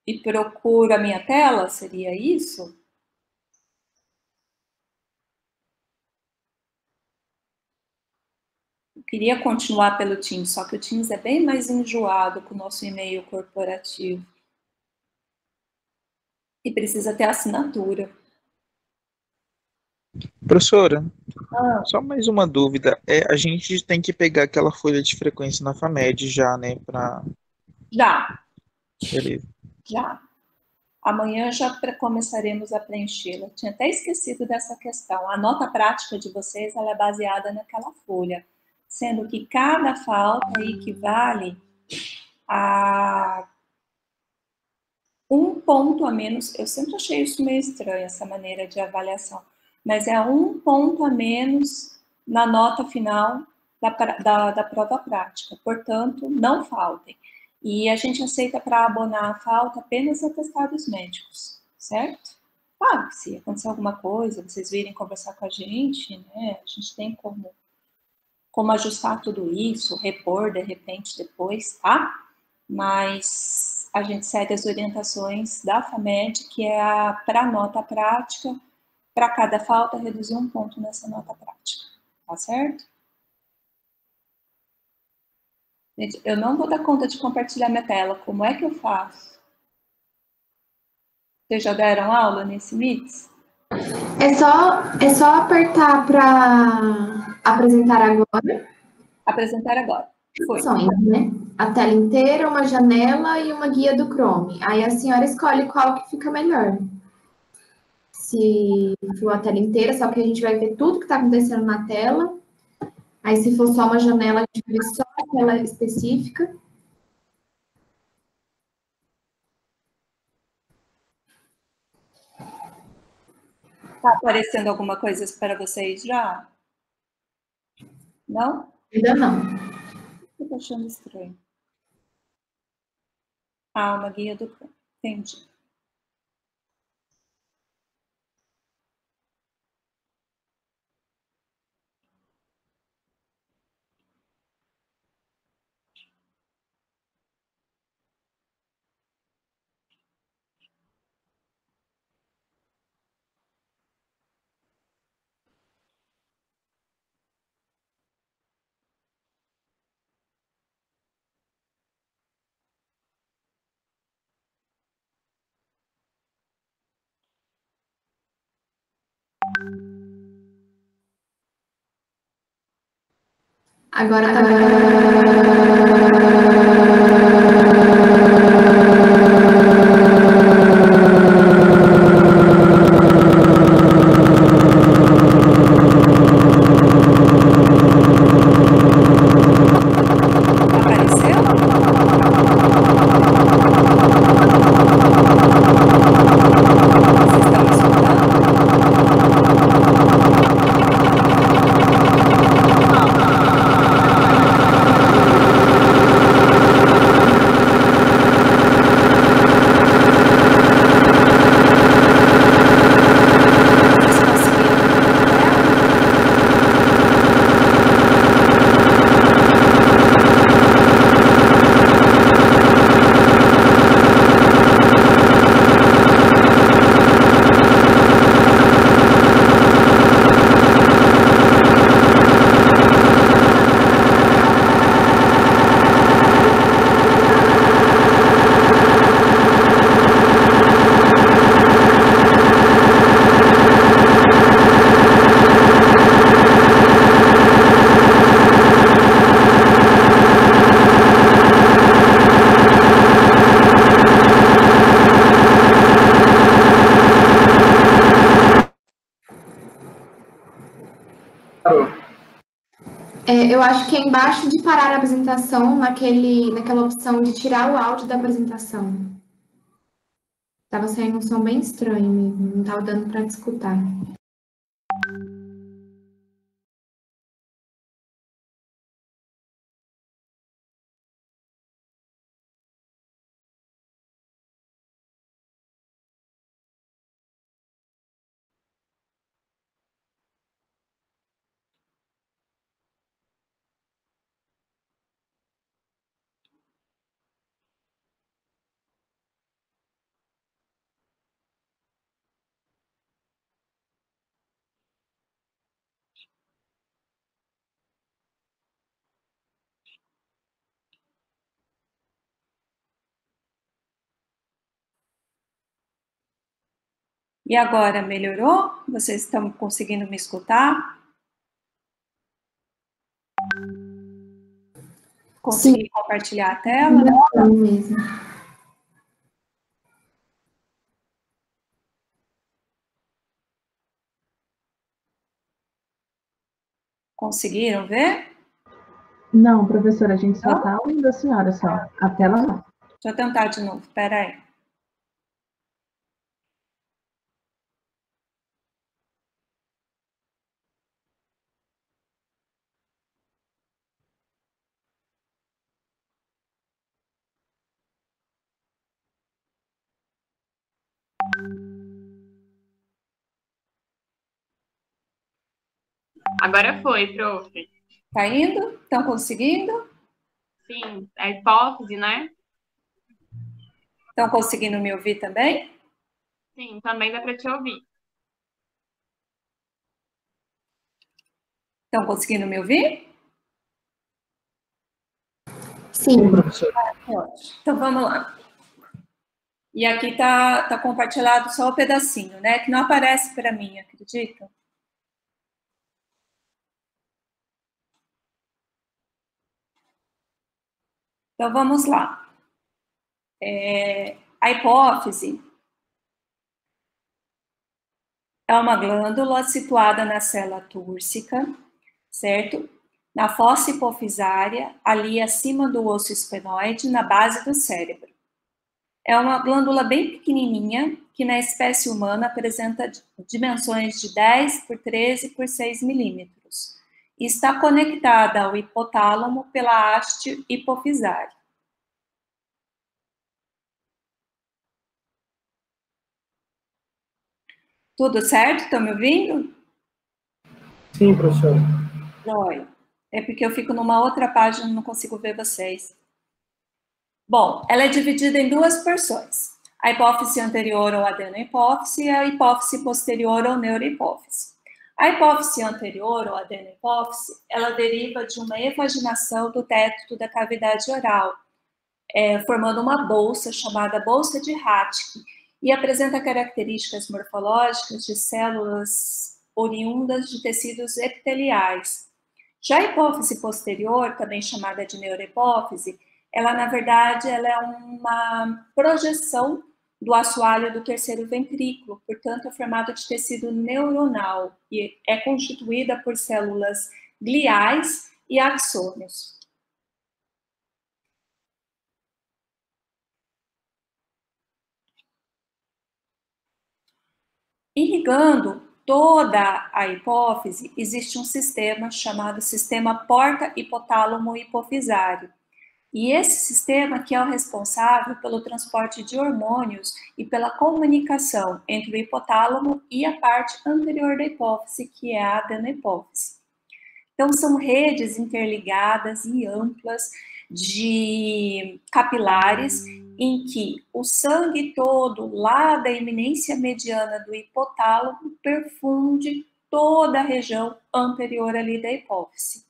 e procuro a minha tela, seria isso? Eu queria continuar pelo Teams, só que o Teams é bem mais enjoado com o nosso e-mail corporativo. E precisa ter assinatura. Professora, Ah, só mais uma dúvida. A gente tem que pegar aquela folha de frequência na FAMED já, né? já, Beleza. já. Amanhã já começaremos a preenchê-la. Tinha até esquecido dessa questão. A nota prática de vocês ela é baseada naquela folha, sendo que cada falta equivale a um ponto a menos. Eu sempre achei isso meio estranho, essa maneira de avaliação, mas é um ponto a menos na nota final da prova prática. Portanto, não faltem. E a gente aceita para abonar a falta apenas atestados médicos, certo? Claro que se acontecer alguma coisa, vocês virem conversar com a gente, né? A gente tem como ajustar tudo isso, repor de repente depois, tá? Mas a gente segue as orientações da FAMED, que é para a nota prática, para cada falta, reduzir um ponto nessa nota prática, tá certo? Gente, eu não vou dar conta de compartilhar minha tela, como é que eu faço? Vocês já deram aula nesse Mix? É só apertar para apresentar agora. Apresentar agora. Foi. Opções, né? A tela inteira, uma janela e uma guia do Chrome. Aí a senhora escolhe qual que fica melhor. Se for a tela inteira, só que a gente vai ver tudo que está acontecendo na tela. Aí se for só uma janela, a gente vai ver só a tela específica. Tá aparecendo alguma coisa para vocês já? Não? Ainda não. Eu tô achando estranho. Ah, uma guia do Chrome. Entendi. Agora tá. Apareceu? Vocês estão me escutando? Vocês conseguiram ver a tela? Eu acho que é embaixo de parar a apresentação, naquela opção de tirar o áudio da apresentação. Tava saindo um som bem estranho mesmo, não tava dando para escutar. E agora, melhorou? Vocês estão conseguindo me escutar? Consegui compartilhar a tela? Não mesmo. Conseguiram ver? Não, professora, a gente só está ouvindo a senhora só. A tela não. Deixa eu tentar de novo, espera aí. Agora foi, prof. Tá indo? Estão conseguindo? Sim, a hipótese, né? Estão conseguindo me ouvir também? Sim, também dá para te ouvir. Estão conseguindo me ouvir? Sim. Então vamos lá. E aqui tá compartilhado só o pedacinho, né? Que não aparece para mim, acredita? Então vamos lá. A hipófise é uma glândula situada na célula túrcica, certo? Na fossa hipofisária, ali acima do osso esfenoide, na base do cérebro. É uma glândula bem pequenininha, que na espécie humana apresenta dimensões de 10 por 13 por 6 milímetros. E está conectada ao hipotálamo pela haste hipofisária. Tudo certo? Estão me ouvindo? Sim, professora. Joia. É porque eu fico numa outra página e não consigo ver vocês. Bom, ela é dividida em duas porções. A hipófise anterior ou adenohipófise e a hipófise posterior ou neurohipófise. A hipófise anterior ou adenohipófise, ela deriva de uma evaginação do teto da cavidade oral, formando uma bolsa chamada bolsa de Raschke, e apresenta características morfológicas de células oriundas de tecidos epiteliais. Já a hipófise posterior, também chamada de neurohipófise, ela, na verdade, ela é uma projeção do assoalho do terceiro ventrículo, portanto, é formada de tecido neuronal e é constituída por células gliais e axônios. Irrigando toda a hipófise, existe um sistema chamado sistema porta-hipotálamo-hipofisário. E esse sistema que é o responsável pelo transporte de hormônios e pela comunicação entre o hipotálamo e a parte anterior da hipófise, que é a adenohipófise. Então, são redes interligadas e amplas de capilares em que o sangue todo, lá da eminência mediana do hipotálamo, perfunde toda a região anterior ali da hipófise.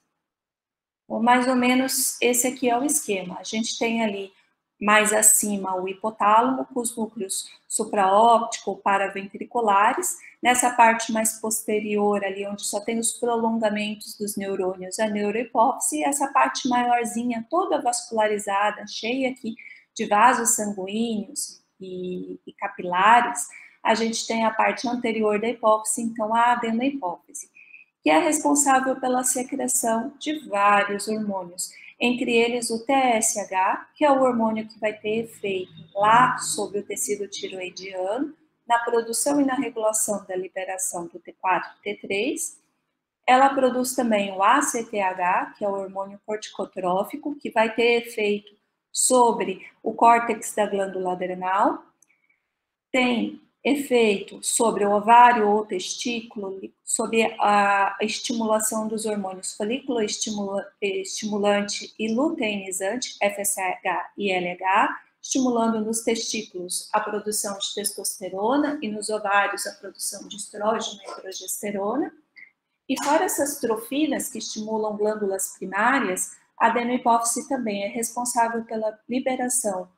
Ou mais ou menos esse aqui é o esquema. A gente tem ali mais acima o hipotálamo com os núcleos supraóptico ou paraventriculares. Nessa parte mais posterior ali, onde só tem os prolongamentos dos neurônios, a neurohipófise, e essa parte maiorzinha, toda vascularizada, cheia aqui de vasos sanguíneos e capilares, a gente tem a parte anterior da hipófise, então a adenohipófise, que é responsável pela secreção de vários hormônios, entre eles o TSH, que é o hormônio que vai ter efeito lá sobre o tecido tiroidiano, na produção e na regulação da liberação do T4 e T3. Ela produz também o ACTH, que é o hormônio corticotrófico, que vai ter efeito sobre o córtex da glândula adrenal. Tem efeito sobre o ovário ou testículo, sobre a estimulação dos hormônios folículo estimulante e luteinizante, FSH e LH, estimulando nos testículos a produção de testosterona e nos ovários a produção de estrógeno e progesterona. E fora essas trofinas que estimulam glândulas primárias, a adenohipófise também é responsável pela liberação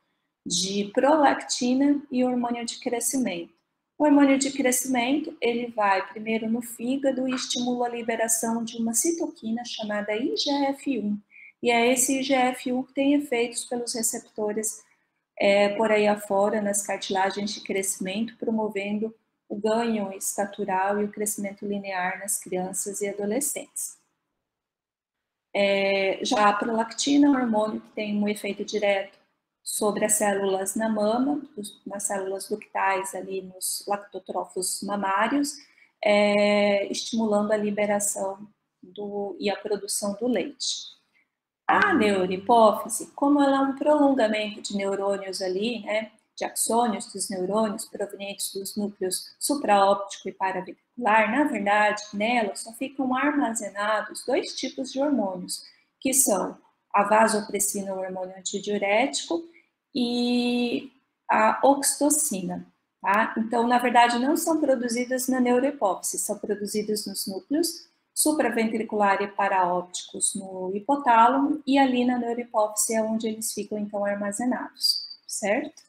de prolactina e hormônio de crescimento. O hormônio de crescimento, ele vai primeiro no fígado e estimula a liberação de uma citoquina chamada IGF-1. E é esse IGF-1 que tem efeitos pelos receptores por aí afora, nas cartilagens de crescimento, promovendo o ganho estatural e o crescimento linear nas crianças e adolescentes. Já a prolactina é um hormônio que tem um efeito direto sobre as células na mama, nas células ductais ali nos lactotrófos mamários, estimulando a liberação e a produção do leite. A neurohipófise, como ela é um prolongamento de neurônios ali, né, de axônios dos neurônios provenientes dos núcleos supraóptico e paraventricular, na verdade, nela só ficam armazenados 2 tipos de hormônios, que são a vasopressina, o hormônio antidiurético, e a oxitocina, tá? Então, na verdade, não são produzidas na neurohipófise, são produzidas nos núcleos supraventricular e paraópticos no hipotálamo, e ali na neurohipófise é onde eles ficam, então, armazenados, certo?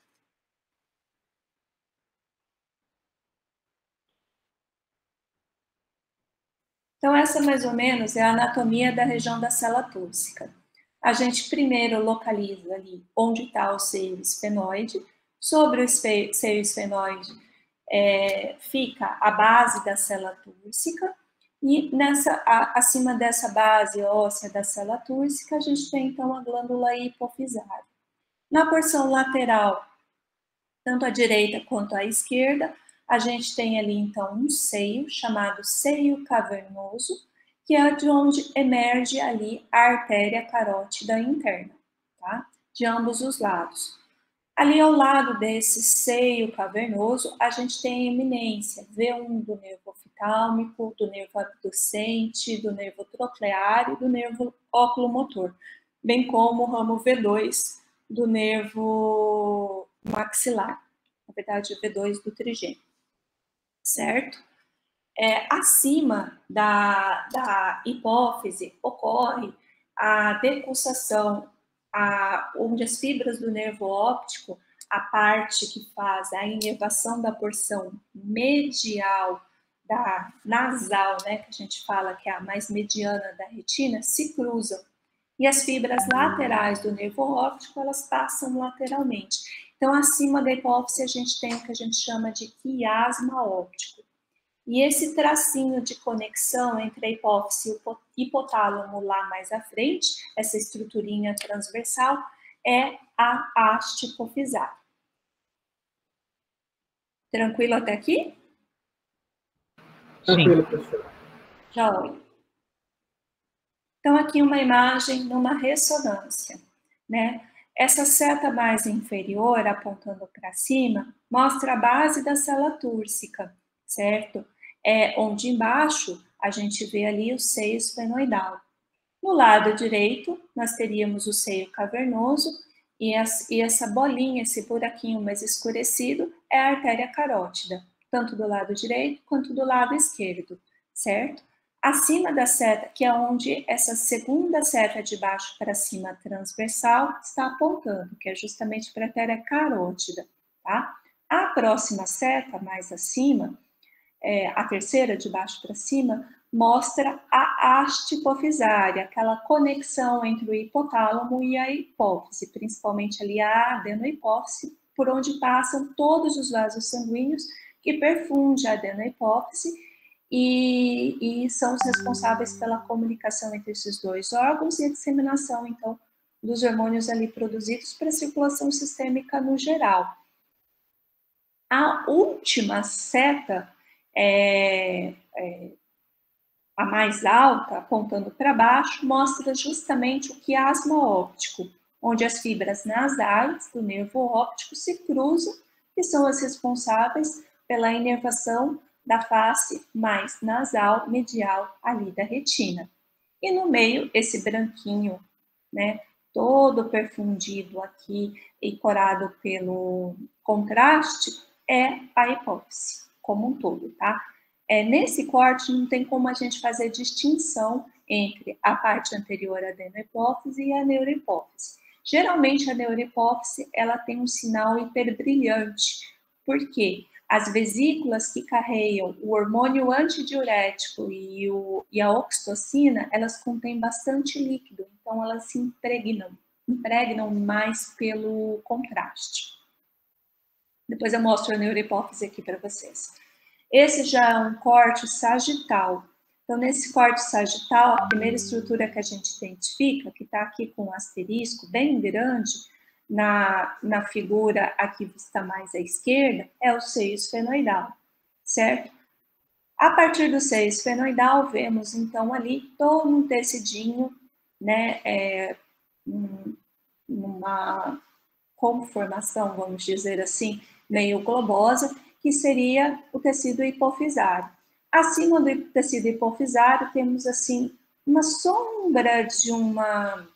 Então, essa mais ou menos é a anatomia da região da célula túrcica. A gente primeiro localiza ali onde está o seio esfenoide. Sobre o seio esfenoide fica a base da célula túrcica, e acima dessa base óssea da célula túrcica, a gente tem então a glândula hipofisária. Na porção lateral, tanto à direita quanto à esquerda, a gente tem ali então um seio chamado seio cavernoso, que é de onde emerge ali a artéria carótida interna, tá? De ambos os lados. Ali ao lado desse seio cavernoso, a gente tem a eminência V1 do nervo oftalmico, do nervo abducente, do nervo troclear e do nervo oculomotor, bem como o ramo V2 do nervo maxilar, na verdade, o V2 do trigêmeo, certo? Acima da hipófise ocorre a decussação, onde as fibras do nervo óptico, a parte que faz a inervação da porção medial da nasal, né, que a gente fala que é a mais mediana da retina, se cruzam. E as fibras laterais do nervo óptico, elas passam lateralmente. Então, acima da hipófise, a gente tem o que a gente chama de quiasma óptico. E esse tracinho de conexão entre a hipófise e o hipotálamo lá mais à frente, essa estruturinha transversal, é a haste hipofisária. Tranquilo até aqui? Tranquilo, professor. Joia. Então, aqui uma imagem numa ressonância, né? Essa seta mais inferior, apontando para cima, mostra a base da célula túrcica, certo? Onde embaixo a gente vê ali o seio esfenoidal. No lado direito, nós teríamos o seio cavernoso e essa bolinha, esse buraquinho mais escurecido, é a artéria carótida, tanto do lado direito quanto do lado esquerdo, certo? Acima da seta, que é onde essa segunda seta de baixo para cima transversal está apontando, que é justamente para a artéria carótida, tá? A próxima seta, mais acima, a terceira de baixo para cima, mostra a haste hipofisária, aquela conexão entre o hipotálamo e a hipófise, principalmente ali a adenohipófise, por onde passam todos os vasos sanguíneos que perfundem a adenohipófise e são os responsáveis pela comunicação entre esses dois órgãos e a disseminação, então, dos hormônios ali produzidos para a circulação sistêmica no geral. A última seta, a mais alta, apontando para baixo, mostra justamente o quiasma óptico, onde as fibras nasais do nervo óptico se cruzam e são as responsáveis pela inervação da face mais nasal medial ali da retina. E no meio, esse branquinho, né, todo perfundido aqui e corado pelo contraste, é a hipófise como um todo, tá? Nesse corte não tem como a gente fazer distinção entre a parte anterior à adenohipófise e a neurohipófise. Geralmente a neurohipófise ela tem um sinal hiperbrilhante. Por quê? As vesículas que carregam o hormônio antidiurético e a oxitocina, elas contêm bastante líquido, então elas se impregnam mais pelo contraste. Depois eu mostro a neurohipófise aqui para vocês. Esse já é um corte sagital. Então, nesse corte sagital, a primeira estrutura que a gente identifica, que está aqui com um asterisco bem grande, na figura aqui vista mais à esquerda, é o seio esfenoidal, certo? A partir do seio esfenoidal, vemos então ali todo um tecidinho, né, uma conformação, vamos dizer assim, meio globosa, que seria o tecido hipofisário. Acima do tecido hipofisário, temos assim uma sombra de uma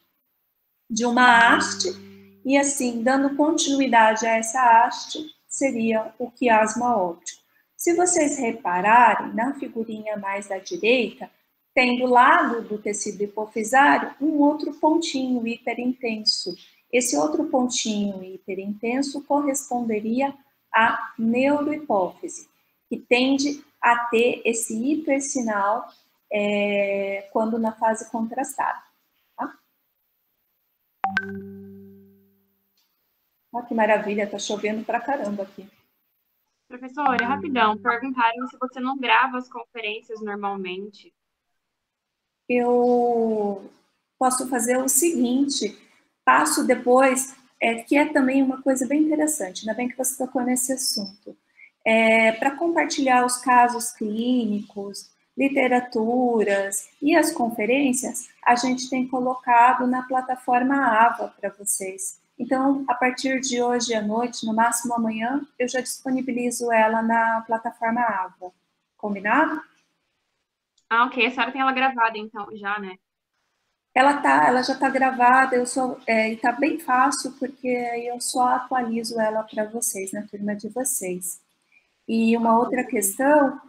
haste, e assim, dando continuidade a essa haste, seria o quiasma óptico. Se vocês repararem, na figurinha mais à direita, tem do lado do tecido hipofisário um outro pontinho hiperintenso. Esse outro pontinho hiperintenso corresponderia à neurohipófise, que tende a ter esse hipersinal quando na fase contrastada. Tá? Olha que maravilha, tá chovendo pra caramba aqui. Professora, rapidão, perguntaram se você não grava as conferências normalmente. Eu posso fazer o seguinte, passo depois, que é também uma coisa bem interessante, ainda bem que você tocou nesse assunto. Para compartilhar os casos clínicos, literaturas e as conferências, a gente tem colocado na plataforma AVA para vocês. Então, a partir de hoje à noite, no máximo amanhã, eu já disponibilizo ela na plataforma AVA. Combinado? Ah, ok. A senhora tem ela gravada, então, já, né? Ela já está gravada, e está bem fácil, porque eu só atualizo ela para vocês, na turma de vocês. E uma outra questão,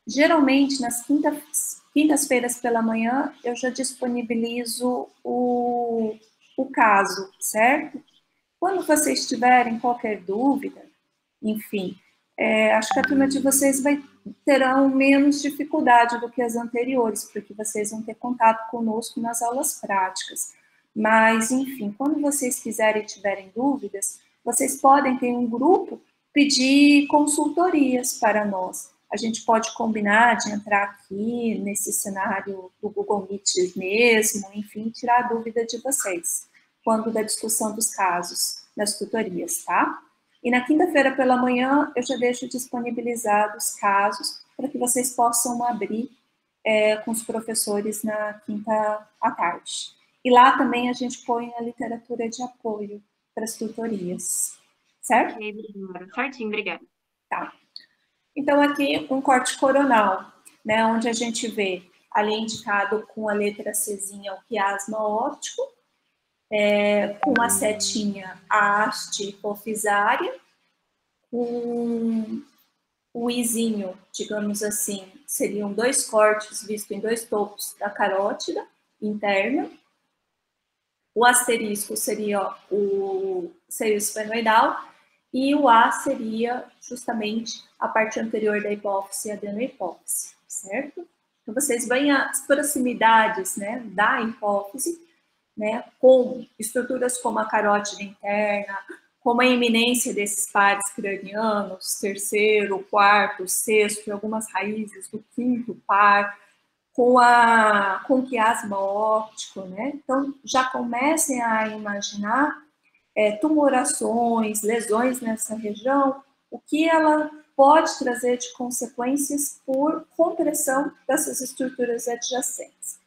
geralmente nas quintas-feiras pela manhã, eu já disponibilizo o caso, certo? Quando vocês tiverem qualquer dúvida, enfim, acho que a turma de vocês terão menos dificuldade do que as anteriores, porque vocês vão ter contato conosco nas aulas práticas. Mas, enfim, quando vocês quiserem e tiverem dúvidas, vocês podem ter um grupo, pedir consultorias para nós. A gente pode combinar de entrar aqui nesse cenário do Google Meet mesmo, enfim, tirar a dúvida de vocês, quando da discussão dos casos, das tutorias, tá? E na quinta-feira pela manhã, eu já deixo disponibilizados casos para que vocês possam abrir com os professores na quinta à tarde. E lá também a gente põe a literatura de apoio para as tutorias, certo? Ok, obrigada. Certinho, obrigada. Tá. Então, aqui um corte coronal, né, onde a gente vê ali indicado com a letra Czinha o quiasma óptico, com a setinha a haste hipofisária, com o izinho, digamos assim, seriam dois cortes vistos em dois topos da carótida interna. O asterisco seria o seio esfenoidal e o A seria justamente a parte anterior da hipófise e adenohipófise, certo? Então, vocês veem as proximidades, né, da hipófise, né, com estruturas como a carótida interna, como a eminência desses pares cranianos, terceiro, quarto, sexto, e algumas raízes do quinto par, com o quiasma óptico, né? Então, já comecem a imaginar tumorações, lesões nessa região, o que ela pode trazer de consequências por compressão dessas estruturas adjacentes.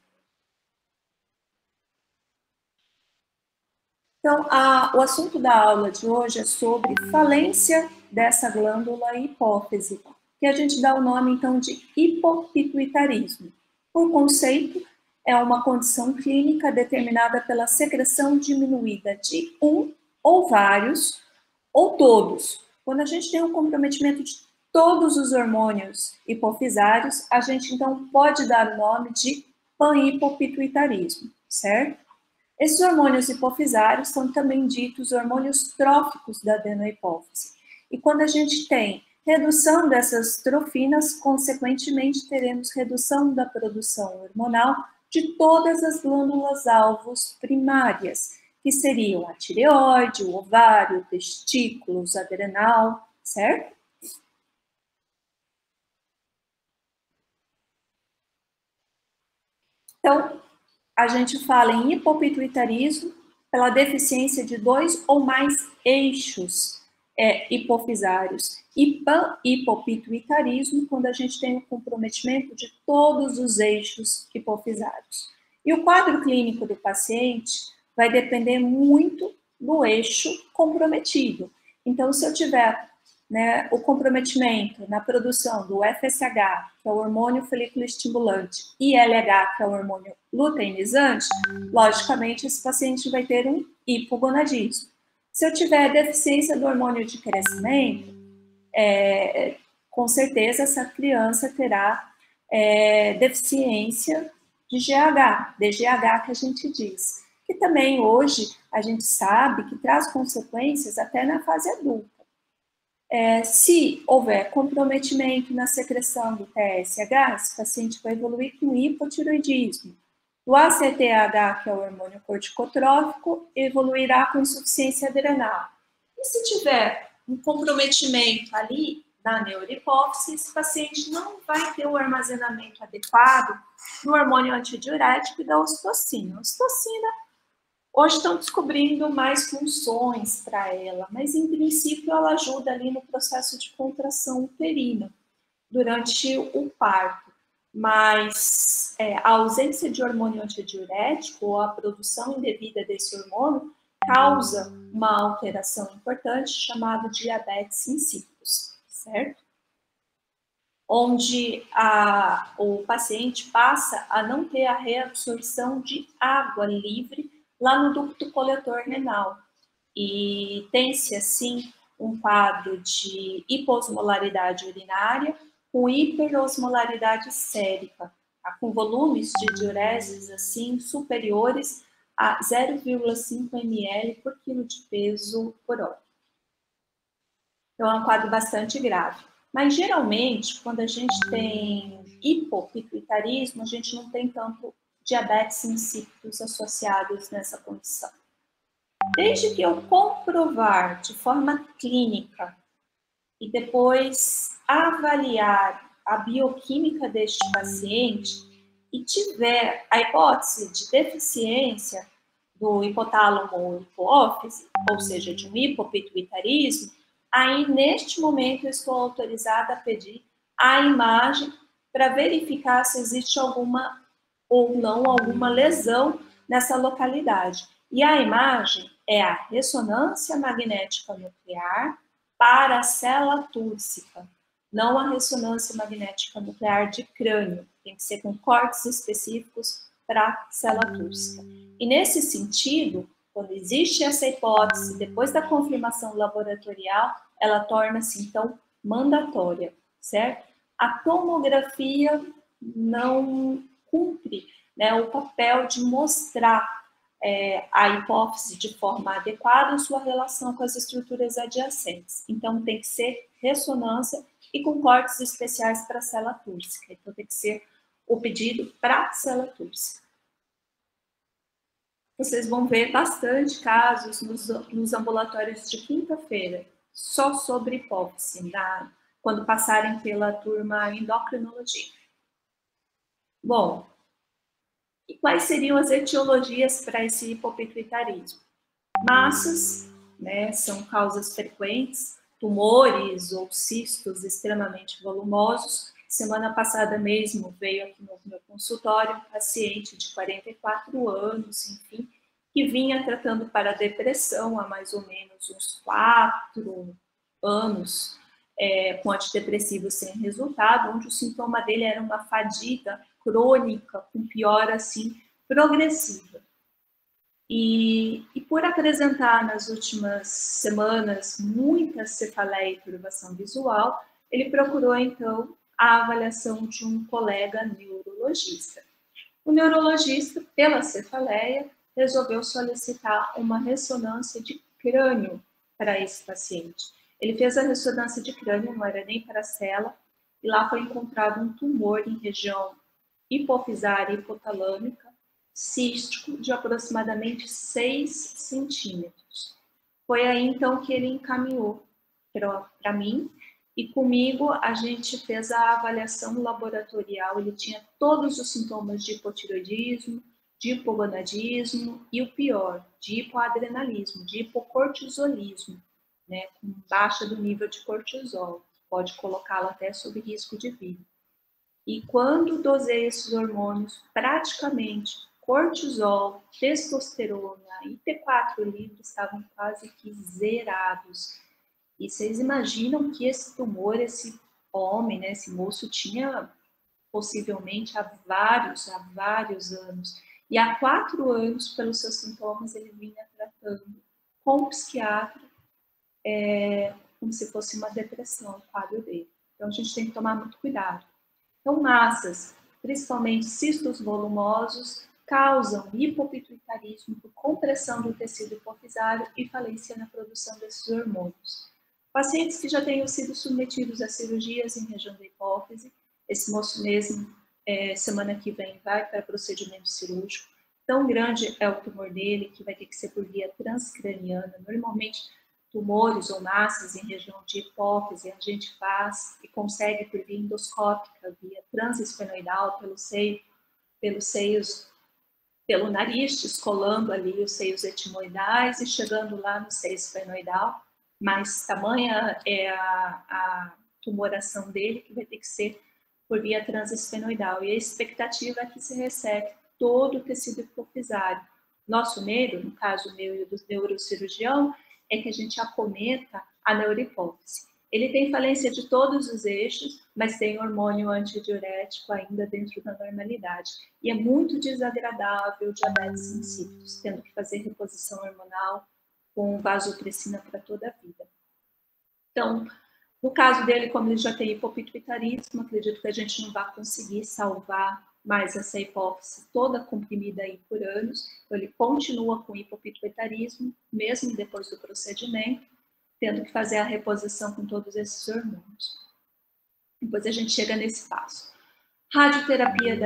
Então, o assunto da aula de hoje é sobre falência dessa glândula hipófise, que a gente dá o nome, então, de hipopituitarismo. Por conceito, é uma condição clínica determinada pela secreção diminuída de um ou vários, ou todos. Quando a gente tem um comprometimento de todos os hormônios hipofisários, a gente, então, pode dar o nome de panhipopituitarismo, certo? Esses hormônios hipofisários são também ditos hormônios tróficos da adenohipófise. E quando a gente tem redução dessas trofinas, consequentemente, teremos redução da produção hormonal de todas as glândulas alvos primárias, que seriam a tireoide, o ovário, o testículo, o adrenal, certo? Então, a gente fala em hipopituitarismo pela deficiência de 2 ou mais eixos hipofisários, e panhipopituitarismo quando a gente tem o comprometimento de todos os eixos hipofisários. E o quadro clínico do paciente vai depender muito do eixo comprometido. Então, se eu tiver o comprometimento na produção do FSH, que é o hormônio folículo estimulante, e LH, que é o hormônio luteinizante, logicamente esse paciente vai ter um hipogonadismo. Se eu tiver deficiência do hormônio de crescimento, com certeza essa criança terá deficiência de GH, DGH que a gente diz, que também hoje a gente sabe que traz consequências até na fase adulta. Se houver comprometimento na secreção do TSH, esse paciente vai evoluir com hipotiroidismo. O ACTH, que é o hormônio corticotrófico, evoluirá com insuficiência adrenal. E se tiver um comprometimento ali na neurohipófise, esse paciente não vai ter o armazenamento adequado do hormônio antidiurético e da ocitocina. A ocitocina, hoje estão descobrindo mais funções para ela, mas em princípio ela ajuda ali no processo de contração uterina durante o parto. Mas a ausência de hormônio antidiurético ou a produção indevida desse hormônio causa uma alteração importante chamada diabetes insípidos, certo? Onde o paciente passa a não ter a reabsorção de água livre lá no ducto coletor renal. E tem-se, assim, um quadro de hiposmolaridade urinária com hiperosmolaridade sérica, com volumes de diureses, assim, superiores a 0,5 ml por quilo de peso por hora. Então, é um quadro bastante grave. Mas, geralmente, quando a gente tem hipopituitarismo, a gente não tem tanto diabetes insípidos associados nessa condição. Desde que eu comprovar de forma clínica e depois avaliar a bioquímica deste paciente e tiver a hipótese de deficiência do hipotálamo ou hipófise, ou seja, de um hipopituitarismo, aí neste momento eu estou autorizada a pedir a imagem para verificar se existe alguma ou não alguma lesão nessa localidade. E a imagem é a ressonância magnética nuclear para a célula túrcica, não a ressonância magnética nuclear de crânio. Tem que ser com cortes específicos para a célula túrcica. E nesse sentido, quando existe essa hipótese, depois da confirmação laboratorial, ela torna-se, então, mandatória, certo? A tomografia não cumpre o papel de mostrar a hipófise de forma adequada em sua relação com as estruturas adjacentes. Então, tem que ser ressonância e com cortes especiais para a célula túrcica. Então, tem que ser o pedido para a célula túrcica. Vocês vão ver bastante casos nos ambulatórios de quinta-feira, só sobre hipófise, quando passarem pela turma endocrinologia. Bom, e quais seriam as etiologias para esse hipopituitarismo? Massas, são causas frequentes, tumores ou cistos extremamente volumosos. Semana passada mesmo veio aqui no meu consultório um paciente de 44 anos, enfim, que vinha tratando para depressão há mais ou menos uns 4 anos, com antidepressivo sem resultado, onde o sintoma dele era uma fadiga crônica, com piora assim, progressiva. E por apresentar nas últimas semanas muita cefaleia e turbação visual, ele procurou então a avaliação de um colega neurologista. O neurologista, pela cefaleia, resolveu solicitar uma ressonância de crânio para esse paciente. Ele fez a ressonância de crânio, não era nem paracela, e lá foi encontrado um tumor em região hipofisária e hipotalâmica, cístico, de aproximadamente 6 centímetros. Foi aí, então, que ele encaminhou para mim, e comigo a gente fez a avaliação laboratorial. Ele tinha todos os sintomas de hipotireoidismo, de hipogonadismo e o pior, de hipoadrenalismo, de hipocortisolismo, né, com baixa do nível de cortisol, pode colocá-lo até sob risco de vida. E quando dosei esses hormônios, praticamente cortisol, testosterona e T4 livre estavam quase que zerados. E vocês imaginam que esse tumor, esse homem, né, esse moço tinha possivelmente há vários anos. E há 4 anos, pelos seus sintomas, ele vinha tratando com o psiquiatra, como se fosse uma depressão, o quadro dele. Então, a gente tem que tomar muito cuidado. Então, massas, principalmente cistos volumosos, causam hipopituitarismo por compressão do tecido hipofisário e falência na produção desses hormônios. Pacientes que já tenham sido submetidos a cirurgias em região da hipófise, esse moço mesmo, semana que vem, vai para procedimento cirúrgico. Tão grande é o tumor dele que vai ter que ser por via transcraniana. Normalmente, tumores ou massas em região de hipófise a gente faz e consegue por via endoscópica, via transesfenoidal, pelos seios, pelo nariz, descolando ali os seios etimoidais e chegando lá no seio esfenoidal. Mas tamanha é a tumoração dele que vai ter que ser por via transesfenoidal. E a expectativa é que se resseque todo o tecido hipofisário. Nosso medo, no caso meu e do neurocirurgião, é que a gente acometa a neurohipófise. Ele tem falência de todos os eixos, mas tem hormônio antidiurético ainda dentro da normalidade. E é muito desagradável o diabetes insípidos, tendo que fazer reposição hormonal com vasopressina para toda a vida. Então, no caso dele, como ele já tem hipopituitarismo, acredito que a gente não vai conseguir salvar mais essa hipófise toda comprimida aí por anos. Então, ele continua com hipopituitarismo, mesmo depois do procedimento, tendo que fazer a reposição com todos esses hormônios. Depois a gente chega nesse passo. Radioterapia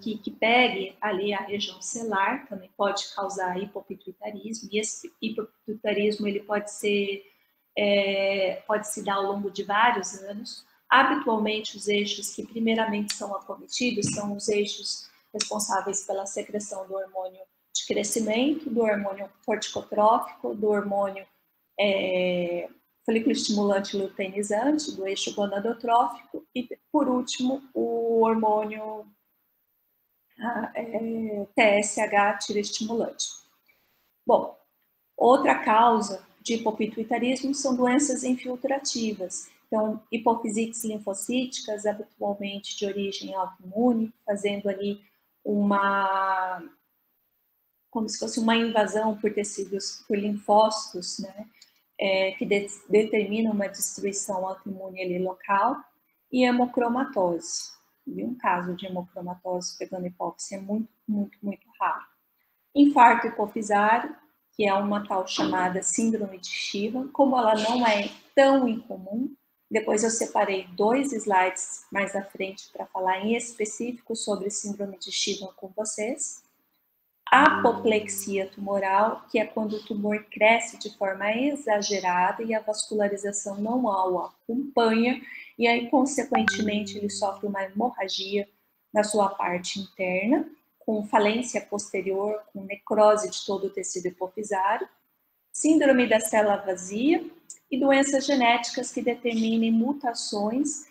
que pegue ali a região celular também pode causar hipopituitarismo, e esse hipopituitarismo ele pode se dar ao longo de vários anos. Habitualmente, os eixos que primeiramente são acometidos são os eixos responsáveis pela secreção do hormônio de crescimento, do hormônio corticotrófico, do hormônio folículo estimulante luteinizante, do eixo gonadotrófico e, por último, o hormônio TSH tireoestimulante. Bom, outra causa de hipopituitarismo são doenças infiltrativas. Então, hipofisites linfocíticas, habitualmente de origem autoimune, fazendo ali como se fosse uma invasão por tecidos, por linfócitos, né? Que determinam uma destruição autoimune ali local, e hemocromatose. E um caso de hemocromatose pegando hipófise é muito, muito, muito raro. Infarto hipofisário, que é uma tal chamada síndrome de Sheehan, como ela não é tão incomum, depois eu separei 2 slides mais à frente para falar em específico sobre síndrome de Sheehan com vocês. Apoplexia tumoral, que é quando o tumor cresce de forma exagerada e a vascularização não o acompanha, e aí, consequentemente, ele sofre uma hemorragia na sua parte interna, com falência posterior, com necrose de todo o tecido hipofisário, síndrome da célula vazia e doenças genéticas que determinem mutações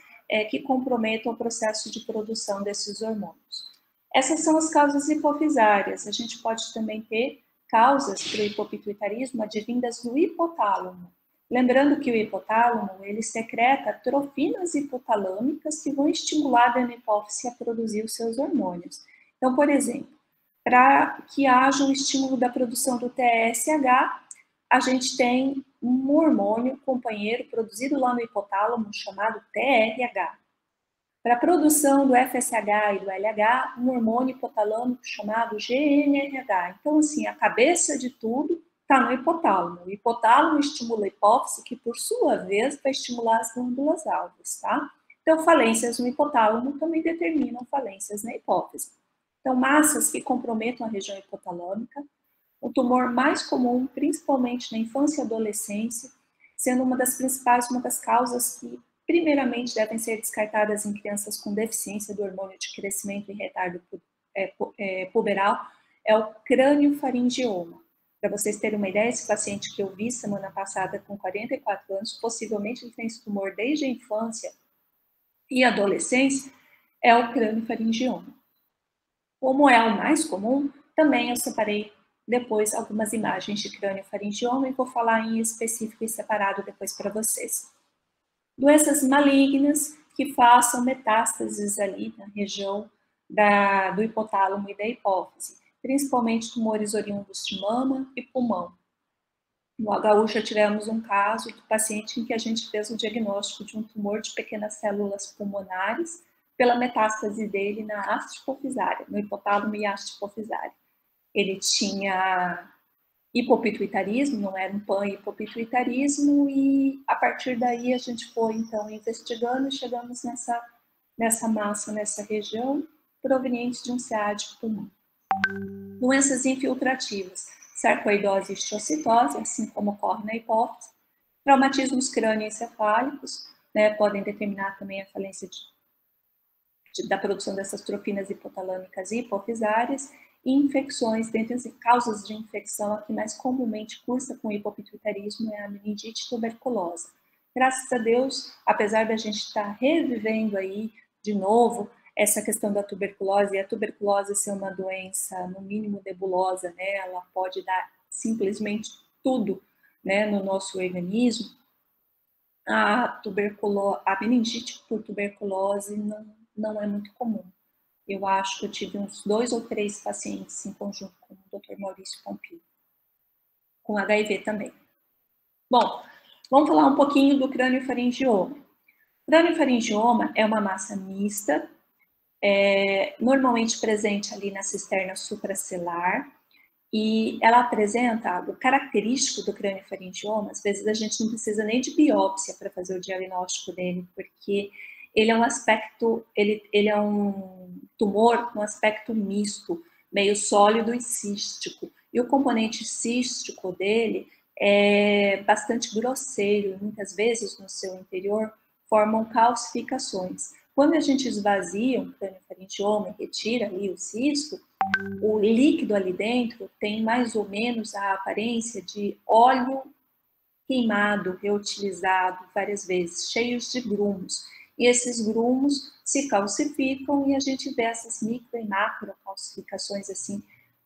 que comprometam o processo de produção desses hormônios. Essas são as causas hipofisárias. A gente pode também ter causas para o hipopituitarismo advindas do hipotálamo. Lembrando que o hipotálamo, ele secreta trofinas hipotalâmicas que vão estimular a hipófise a produzir os seus hormônios. Então, por exemplo, para que haja um estímulo da produção do TSH, a gente tem um hormônio companheiro produzido lá no hipotálamo chamado TRH. Para a produção do FSH e do LH, um hormônio hipotalâmico chamado GNRH. Então, assim, a cabeça de tudo está no hipotálamo. O hipotálamo estimula a hipófise, que por sua vez vai estimular as glândulas alvas, tá? Então, falências no hipotálamo também determinam falências na hipófise. Então, massas que comprometam a região hipotalâmica, o tumor mais comum, principalmente na infância e adolescência, sendo uma das causas que, primeiramente, devem ser descartadas em crianças com deficiência do hormônio de crescimento e retardo puberal, é o crâniofaringioma. Para vocês terem uma ideia, esse paciente que eu vi semana passada com 44 anos, possivelmente ele tem esse tumor desde a infância e adolescência, é o crâniofaringioma. Como é o mais comum, também eu separei depois algumas imagens de crâniofaringioma e vou falar em específico e separado depois para vocês. Doenças malignas que façam metástases ali na região do hipotálamo e da hipófise, principalmente tumores oriundos de mama e pulmão. No HU já tivemos um caso de paciente em que a gente fez o diagnóstico de um tumor de pequenas células pulmonares pela metástase dele na haste hipofisária, no hipotálamo e haste hipofisária. Ele tinha hipopituitarismo, não era um pan-hipopituitarismo, e a partir daí a gente foi então investigando e chegamos nessa massa, nessa região, proveniente de um CA de pulmão. Doenças infiltrativas, sarcoidose e histiocytose, assim como ocorre na hipófise, traumatismos crânioencefálicos, né, podem determinar também a falência da produção dessas trofinas hipotalâmicas e hipofisárias, e infecções. Dentre as causas de infecção, a que mais comumente cursa com hipopituitarismo é a meningite tuberculosa. Graças a Deus, apesar da gente estar revivendo aí de novo essa questão da tuberculose, e a tuberculose ser uma doença, no mínimo, nebulosa, né? Ela pode dar simplesmente tudo, né, no nosso organismo. A meningite por tuberculose não é muito comum. Eu acho que eu tive uns 2 ou 3 pacientes em conjunto com o Dr. Maurício Pompili, com HIV também. Bom, vamos falar um pouquinho do crâniofaringioma. O crâniofaringioma é uma massa mista, normalmente presente ali na cisterna supracelular, e ela apresenta o característico do crâniofaringioma. Às vezes a gente não precisa nem de biópsia para fazer o diagnóstico dele, porque ele é um tumor com aspecto misto, meio sólido e cístico. E o componente cístico dele é bastante grosseiro, muitas vezes no seu interior formam calcificações. Quando a gente esvazia um crâniofaringioma e retira ali o cisto, o líquido ali dentro tem mais ou menos a aparência de óleo queimado, reutilizado várias vezes, cheios de grumos. E esses grumos se calcificam e a gente vê essas micro e macro calcificações assim,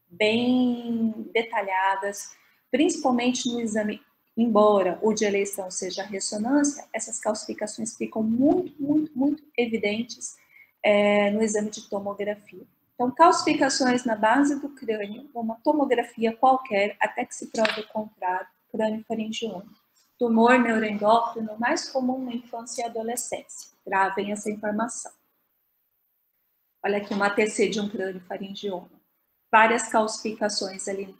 bem detalhadas, principalmente no exame. Embora o de eleição seja a ressonância, essas calcificações ficam muito evidentes no exame de tomografia. Então, calcificações na base do crânio, uma tomografia qualquer, até que se prove o contrário, crâniofaringioma. Tumor neuroendócrino mais comum na infância e adolescência. Gravem essa informação. Olha aqui uma ATC de um crâniofaringioma. Várias calcificações ali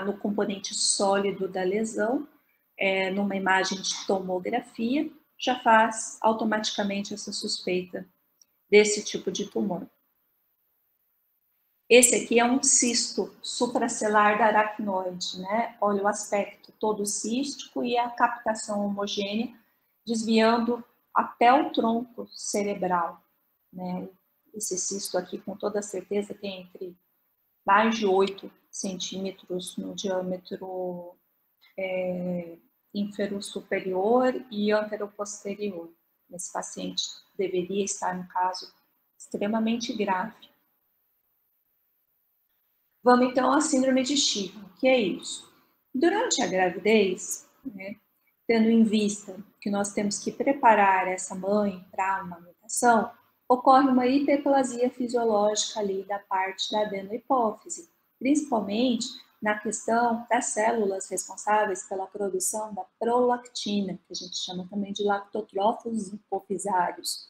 no componente sólido da lesão, numa imagem de tomografia, já faz automaticamente essa suspeita desse tipo de tumor. Esse aqui é um cisto supracelular da aracnoide, né? Olha o aspecto todo cístico e a captação homogênea desviando até o tronco cerebral, né? Esse cisto aqui, com toda certeza, tem entre mais de 8 centímetros no diâmetro ínfero superior e anteroposterior. Esse paciente deveria estar no caso extremamente grave. Vamos então à síndrome de Chiron. O que é isso? Durante a gravidez, né, tendo em vista que nós temos que preparar essa mãe para a amamentação, ocorre uma hiperplasia fisiológica ali da parte da adenohipófise, principalmente na questão das células responsáveis pela produção da prolactina, que a gente chama também de lactotrófos hipofisários.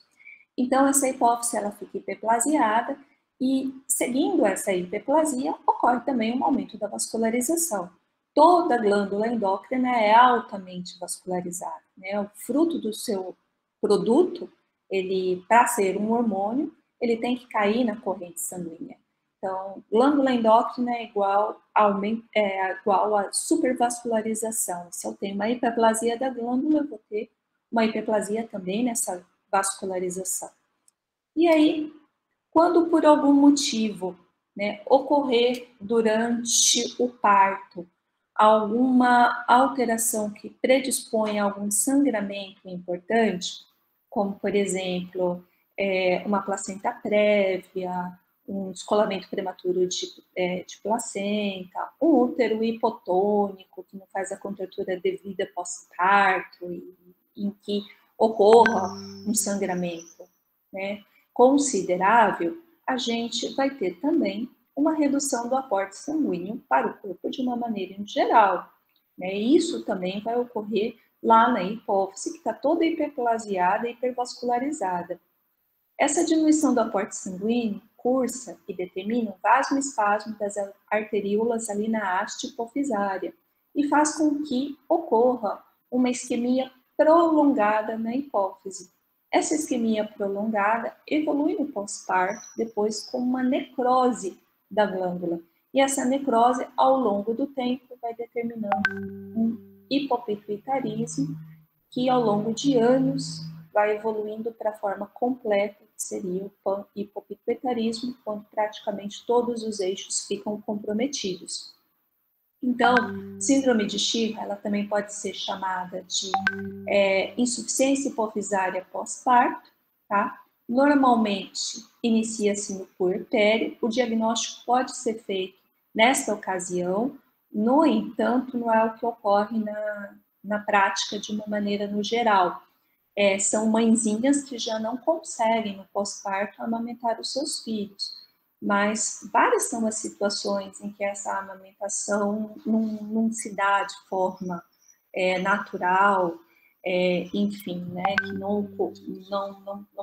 Então, essa hipófise ela fica hiperplasiada e, seguindo essa hiperplasia, ocorre também um aumento da vascularização. Toda glândula endócrina é altamente vascularizada, né? O fruto do seu produto, ele, para ser um hormônio, ele tem que cair na corrente sanguínea. Então, glândula endócrina é igual a supervascularização. Se eu tenho uma hiperplasia da glândula, eu vou ter uma hiperplasia também nessa vascularização. E aí, quando por algum motivo, né, ocorrer durante o parto alguma alteração que predispõe a algum sangramento importante, como, por exemplo, uma placenta prévia, um descolamento prematuro de placenta, um útero hipotônico, que não faz a contratura devida pós-parto, em que ocorra um sangramento, né, considerável, a gente vai ter também uma redução do aporte sanguíneo para o corpo de uma maneira em geral, né? Isso também vai ocorrer lá na hipófise, que está toda hiperplasiada e hipervascularizada. Essa diminuição do aporte sanguíneo cursa e determina um vasoespasmo das arteríolas ali na haste hipofisária e faz com que ocorra uma isquemia prolongada na hipófise. Essa isquemia prolongada evolui no pós-parto, depois com uma necrose da glândula. E essa necrose, ao longo do tempo, vai determinando um hipopituitarismo que, ao longo de anos, vai evoluindo para a forma completa, que seria o panhipopituitarismo, quando praticamente todos os eixos ficam comprometidos. Então, síndrome de Chiva, ela também pode ser chamada de insuficiência hipofisária pós-parto, tá? Normalmente, inicia-se no puerpério, o diagnóstico pode ser feito nesta ocasião, no entanto, não é o que ocorre na prática de uma maneira no geral. São mãezinhas que já não conseguem, no pós-parto, amamentar os seus filhos. Mas várias são as situações em que essa amamentação não se dá de forma natural, enfim, né, que não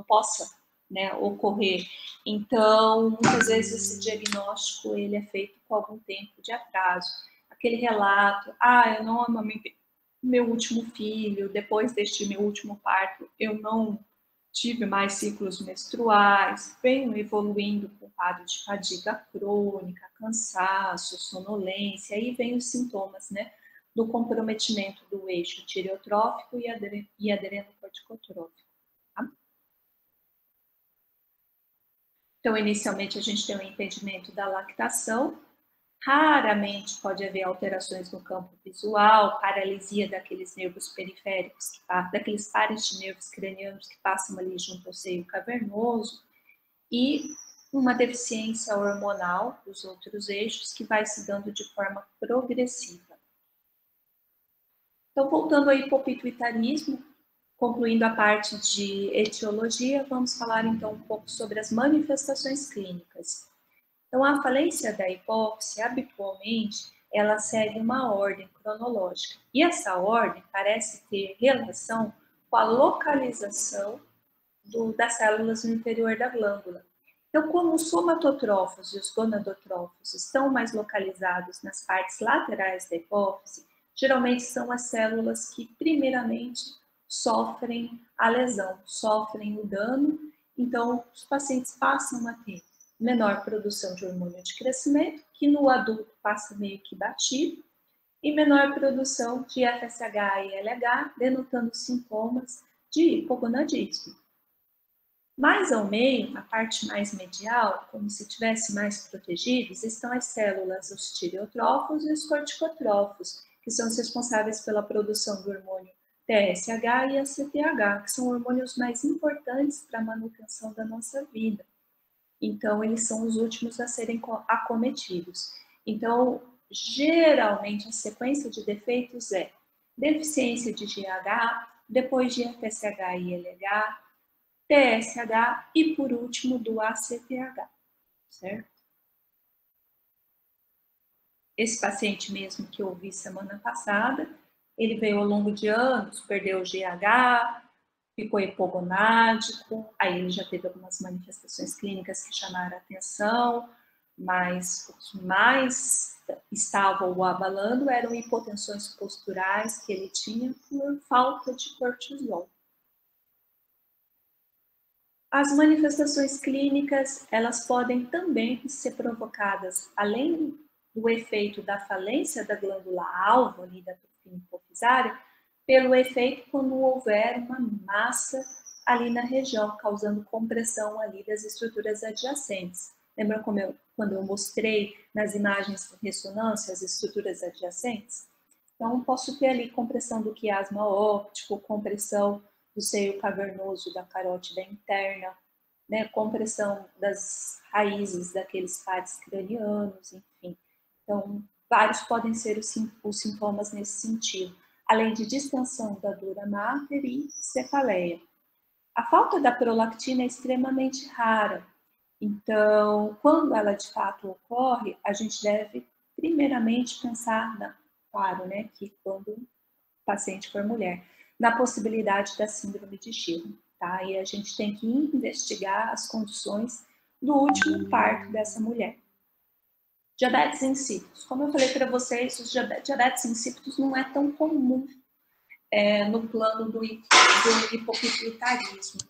possa, né, ocorrer. Então, muitas vezes esse diagnóstico ele é feito com algum tempo de atraso. Aquele relato, eu não amamentei meu último filho, depois deste meu último parto, eu não tive mais ciclos menstruais, venho evoluindo com quadro de fadiga crônica, cansaço, sonolência, aí vem os sintomas, né, do comprometimento do eixo tireotrófico e adrenocorticotrófico. Tá? Então, inicialmente, a gente tem o impedimento da lactação. Raramente pode haver alterações no campo visual, paralisia daqueles nervos periféricos, daqueles pares de nervos cranianos que passam ali junto ao seio cavernoso, e uma deficiência hormonal dos outros eixos que vai se dando de forma progressiva. Então, voltando ao hipopituitarismo, concluindo a parte de etiologia, vamos falar então um pouco sobre as manifestações clínicas. Então, a falência da hipófise, habitualmente, ela segue uma ordem cronológica. E essa ordem parece ter relação com a localização das células no interior da glândula. Então, como os somatotrófos e os gonadotrófos estão mais localizados nas partes laterais da hipófise, geralmente são as células que, primeiramente, sofrem a lesão, sofrem o dano. Então, os pacientes passam a ter menor produção de hormônio de crescimento, que no adulto passa meio que batido, e menor produção de FSH e LH, denotando sintomas de hipogonadismo. Mais ao meio, na parte mais medial, como se estivesse mais protegidos, estão as células, os tireotrófos e os corticotrófos, que são os responsáveis pela produção do hormônio TSH e ACTH, que são hormônios mais importantes para a manutenção da nossa vida. Então, eles são os últimos a serem acometidos. Então, geralmente, a sequência de defeitos é deficiência de GH, depois de FSH e LH, TSH e, por último, do ACTH, certo? Esse paciente mesmo que eu vi semana passada, ele veio ao longo de anos, perdeu o GH, ficou hipogonádico, aí ele já teve algumas manifestações clínicas que chamaram a atenção, mas o que mais estava o abalando eram hipotensões posturais que ele tinha por falta de cortisol. As manifestações clínicas, elas podem também ser provocadas, além do efeito da falência da glândula alvo, ali da trofina hipofisária, pelo efeito quando houver uma massa ali na região, causando compressão ali das estruturas adjacentes. Lembra quando eu mostrei nas imagens de ressonância as estruturas adjacentes? Então, posso ter ali compressão do quiasma óptico, compressão do seio cavernoso da carótida interna, né, compressão das raízes daqueles pares cranianos, enfim. Então, vários podem ser os sintomas nesse sentido, além de distensão da dura mater e cefaleia. A falta da prolactina é extremamente rara, então, quando ela de fato ocorre, a gente deve primeiramente pensar, claro, né, que quando o paciente for mulher, na possibilidade da síndrome de Chiron, tá? E a gente tem que investigar as condições do último parto dessa mulher. Diabetes insípidos. Como eu falei para vocês, os diabetes insípidos não é tão comum no plano do hipopituitarismo.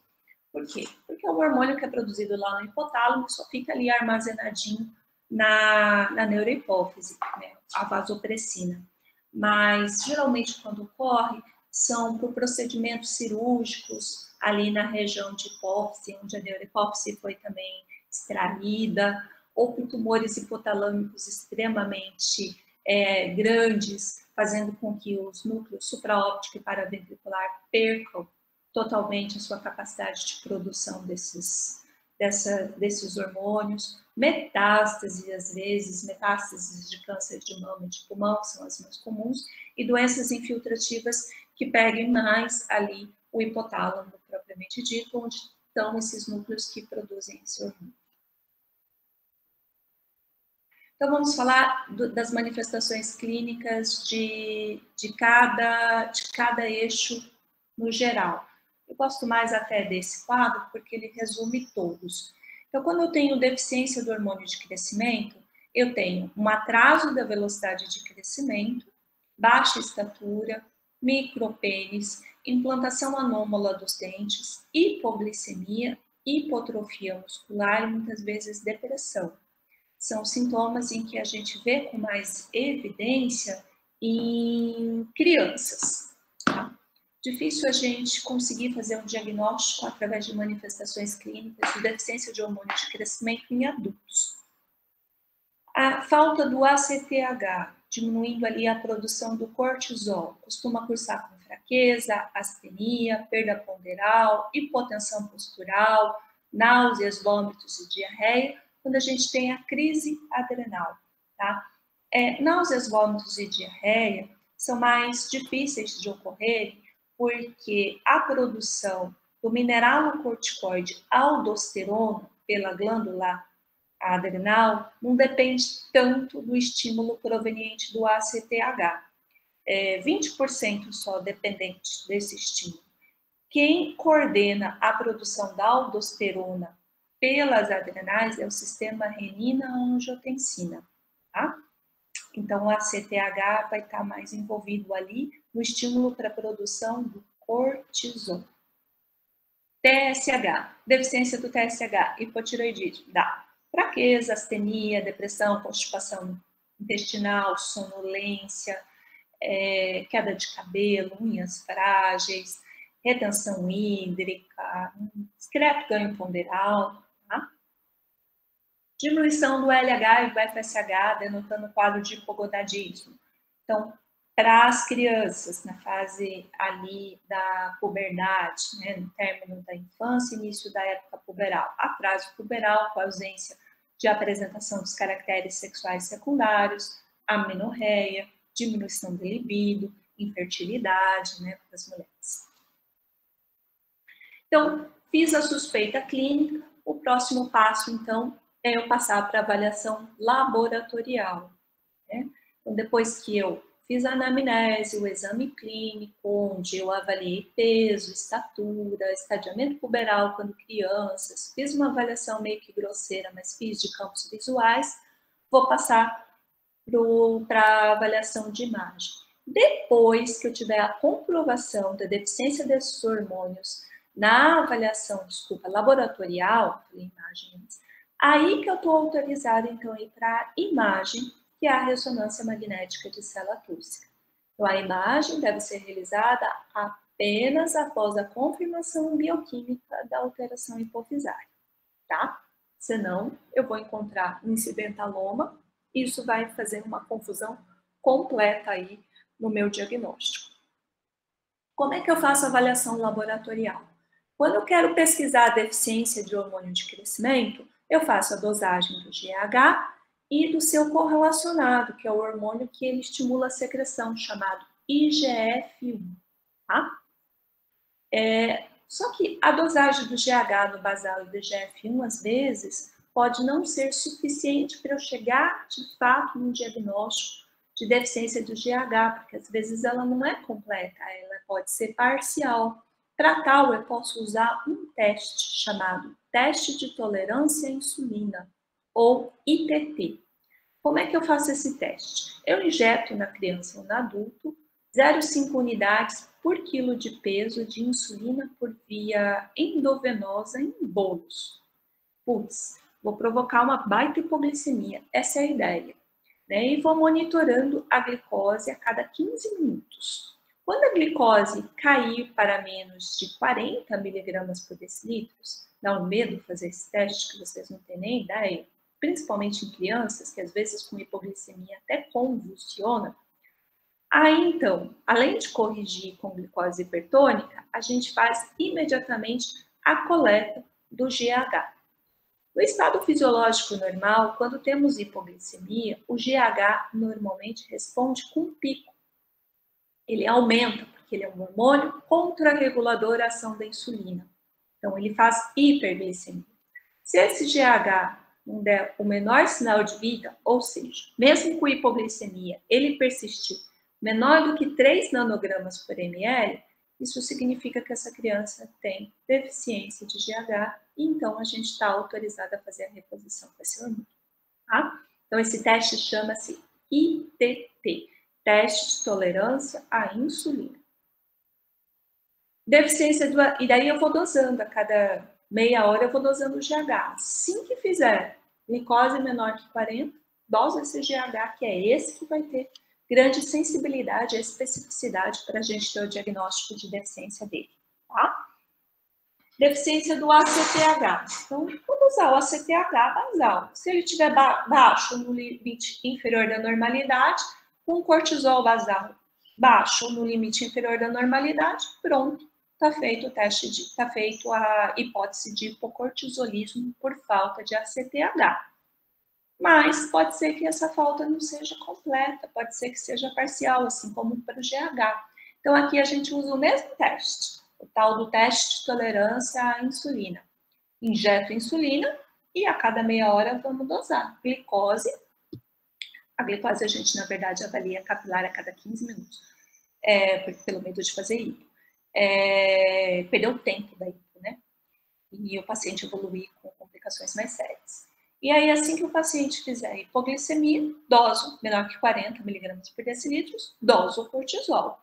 Por quê? Porque é um hormônio que é produzido lá no hipotálamo e só fica ali armazenadinho na neurohipófise, né? A vasopressina. Mas, geralmente, quando ocorre, são por procedimentos cirúrgicos ali na região de hipófise, onde a neurohipófise foi também extraída, ou por tumores hipotalâmicos extremamente grandes, fazendo com que os núcleos supraóptico e paraventricular percam totalmente a sua capacidade de produção desses hormônios. Metástases, às vezes, metástases de câncer de mama e de pulmão são as mais comuns, e doenças infiltrativas que peguem mais ali o hipotálamo, propriamente dito, onde estão esses núcleos que produzem esse hormônio. Então, vamos falar das manifestações clínicas de cada eixo no geral. Eu gosto mais até desse quadro, porque ele resume todos. Então, quando eu tenho deficiência do hormônio de crescimento, eu tenho um atraso da velocidade de crescimento, baixa estatura, micropênis, implantação anômala dos dentes, hipoglicemia, hipotrofia muscular e muitas vezes depressão. São sintomas em que a gente vê com mais evidência em crianças. Tá? Difícil a gente conseguir fazer um diagnóstico através de manifestações clínicas de deficiência de hormônio de crescimento em adultos. A falta do ACTH, diminuindo ali a produção do cortisol, costuma cursar com fraqueza, astenia, perda ponderal, hipotensão postural, náuseas, vômitos e diarreia, quando a gente tem a crise adrenal, tá? Náuseas, vômitos e diarreia são mais difíceis de ocorrer porque a produção do mineralocorticoide aldosterona pela glândula adrenal não depende tanto do estímulo proveniente do ACTH. 20% só dependente desse estímulo. Quem coordena a produção da aldosterona pelas adrenais é o sistema renina-angiotensina, tá? Então, o ACTH vai estar mais envolvido ali no estímulo para a produção do cortisol. TSH, deficiência do TSH, hipotireoidismo, dá fraqueza, astenia, depressão, constipação intestinal, sonolência, queda de cabelo, unhas frágeis, retenção hídrica, discreto ganho ponderal, tá? Diminuição do LH e do FSH, denotando quadro de hipogonadismo. Então, para as crianças, na fase ali da puberdade, né, no término da infância, início da época puberal, atraso puberal com ausência de apresentação dos caracteres sexuais secundários, amenorreia, diminuição do libido, infertilidade, né, para as mulheres. Então, fiz a suspeita clínica, o próximo passo, então, é eu passar para avaliação laboratorial, né? Então, depois que eu fiz a anamnese, o exame clínico, onde eu avaliei peso, estatura, estadiamento puberal quando crianças, fiz uma avaliação meio que grosseira, mas fiz de campos visuais, vou passar para a avaliação de imagem. Depois que eu tiver a comprovação da deficiência desses hormônios na avaliação, laboratorial, imagens, aí que eu estou autorizada, então, a ir para a imagem, que é a ressonância magnética de célula túrcica. Então, a imagem deve ser realizada apenas após a confirmação bioquímica da alteração hipofisária, tá? Senão, eu vou encontrar um incidentaloma, e isso vai fazer uma confusão completa aí no meu diagnóstico. Como é que eu faço a avaliação laboratorial? Quando eu quero pesquisar a deficiência de hormônio de crescimento, eu faço a dosagem do GH e do seu correlacionado, que é o hormônio que ele estimula a secreção, chamado IGF-1, tá? Só que a dosagem do GH no basal e do IGF-1, às vezes, pode não ser suficiente para eu chegar, de fato, num diagnóstico de deficiência do GH, porque às vezes ela não é completa, ela pode ser parcial. Para tal, eu posso usar um teste chamado teste de tolerância à insulina, ou ITT. Como é que eu faço esse teste? Eu injeto na criança ou no adulto 0,5 unidades por quilo de peso de insulina por via endovenosa em bolos. Putz, vou provocar uma baita hipoglicemia, essa é a ideia. Né? E vou monitorando a glicose a cada 15 minutos. Quando a glicose cair para menos de 40 miligramas por decilitro, dá um medo fazer esse teste que vocês não têm nem ideia, principalmente em crianças, que às vezes com hipoglicemia até convulsiona. Aí então, além de corrigir com glicose hipertônica, a gente faz imediatamente a coleta do GH. No estado fisiológico normal, quando temos hipoglicemia, o GH normalmente responde com um pico. Ele aumenta, porque ele é um hormônio contrarregulador à ação da insulina. Então, ele faz hiperglicemia. Se esse GH não der o menor sinal de vida, ou seja, mesmo com hipoglicemia, ele persistir menor do que 3 nanogramas por ml, isso significa que essa criança tem deficiência de GH e então a gente está autorizada a fazer a reposição com esse hormônio. Tá? Então, esse teste chama-se ITT, teste de tolerância à insulina. Deficiência do... E daí eu vou dosando, a cada meia hora eu vou dosando o GH. Assim que fizer glicose menor que 40, dosa esse GH, que é esse que vai ter grande sensibilidade e especificidade para a gente ter o diagnóstico de deficiência dele, tá? Deficiência do ACTH. Então, vamos usar o ACTH basal. Se ele estiver baixo no limite inferior da normalidade, com cortisol basal baixo no limite inferior da normalidade, pronto, está feito o teste está feito a hipótese de hipocortisolismo por falta de ACTH. Mas pode ser que essa falta não seja completa, pode ser que seja parcial, assim como para o GH. Então, aqui a gente usa o mesmo teste, o tal do teste de tolerância à insulina. Injeto insulina e a cada meia hora vamos dosar. Glicose, a glicose a gente, na verdade, avalia capilar a cada 15 minutos, pelo medo de fazer hipo. Perdeu o tempo da hipo, né? E o paciente evoluir com complicações mais sérias. E aí, assim que o paciente fizer hipoglicemia, doso menor que 40 miligramas por decilitro, doso o cortisol.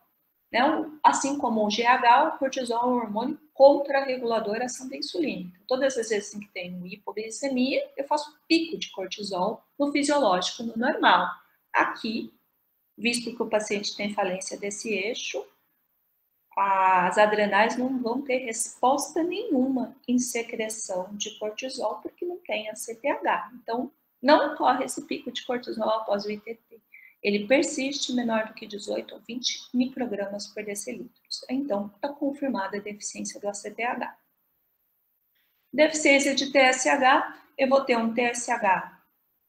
Né? Assim como o GH, o cortisol é um hormônio contrarregulador à ação da insulina. Então, todas as vezes que tem hipoglicemia, eu faço pico de cortisol no fisiológico, no normal. Aqui, visto que o paciente tem falência desse eixo, as adrenais não vão ter resposta nenhuma em secreção de cortisol, porque não tem ACTH. Então, não ocorre esse pico de cortisol após o ITT. Ele persiste menor do que 18 ou 20 microgramas por decilitro. Então, está confirmada a deficiência do ACTH. Deficiência de TSH, eu vou ter um TSH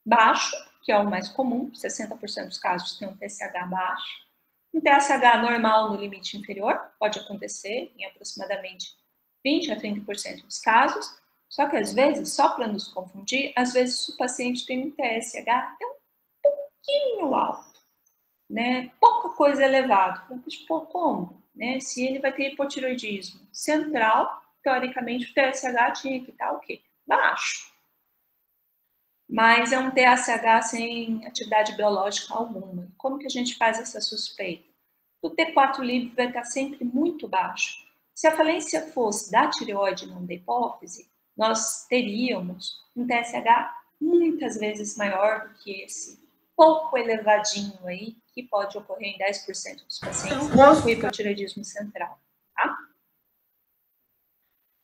baixo, que é o mais comum, 60% dos casos tem um TSH baixo. Um TSH normal no limite inferior, pode acontecer em aproximadamente 20 a 30% dos casos, só que às vezes, só para nos confundir, às vezes o paciente tem um TSH até um pouquinho alto. né? Pouca coisa elevada. Tipo, como? Né? Se ele vai ter hipotireoidismo central, teoricamente o TSH tinha que estar o quê? Baixo. Mas é um TSH sem atividade biológica alguma. Como que a gente faz essa suspeita? O T4 livre vai estar sempre muito baixo. Se a falência fosse da tireoide, não da hipófise, nós teríamos um TSH muitas vezes maior do que esse pouco elevadinho aí, que pode ocorrer em 10% dos pacientes com hipotireoidismo central. Tá?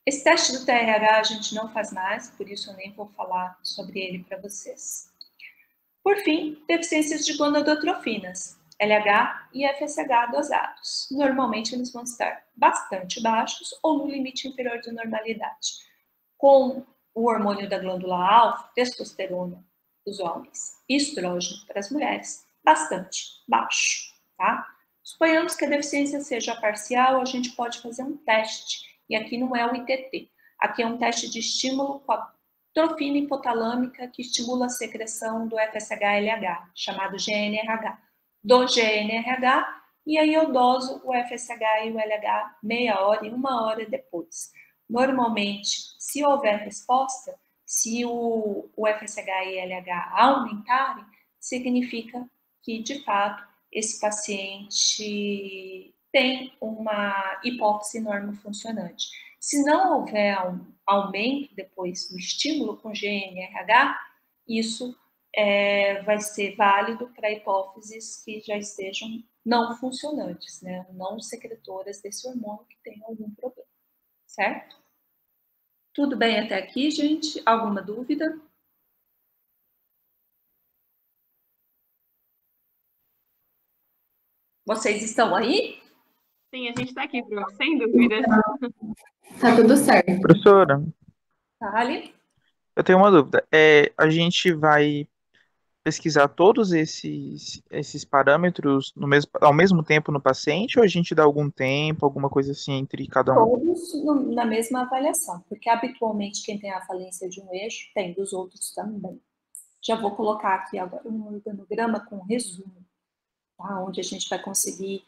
Esse teste do TRH a gente não faz mais, por isso eu nem vou falar sobre ele para vocês. Por fim, deficiências de gonadotrofinas, LH e FSH dosados. Normalmente eles vão estar bastante baixos ou no limite inferior da normalidade. Com o hormônio da glândula alfa, testosterona dos homens, estrógeno para as mulheres, bastante baixo, tá? Suponhamos que a deficiência seja parcial, a gente pode fazer um teste. E aqui não é o ITT. Aqui é um teste de estímulo com a trofina hipotalâmica que estimula a secreção do FSH-LH, chamado GNRH. Do GNRH, e aí eu doso o FSH e o LH meia hora e 1 hora depois. Normalmente, se houver resposta, se o FSH e LH aumentarem, significa que, de fato, esse paciente tem uma hipófise normofuncionante. Se não houver um aumento depois do estímulo com GNRH, isso vai ser válido para hipófises que já estejam não funcionantes, né? Não secretoras desse hormônio que tem algum problema, certo? Tudo bem até aqui, gente? Alguma dúvida? Vocês estão aí? Sim, a gente está aqui, Bru, sem dúvida. Tá tudo certo. Professora, Vale. eu tenho uma dúvida. A gente vai pesquisar todos esses parâmetros ao mesmo tempo no paciente ou a gente dá algum tempo, alguma coisa assim entre cada um? Todos na mesma avaliação, porque habitualmente quem tem a falência de um eixo tem dos outros também. Já vou colocar aqui agora um organograma com resumo, tá? Onde a gente vai conseguir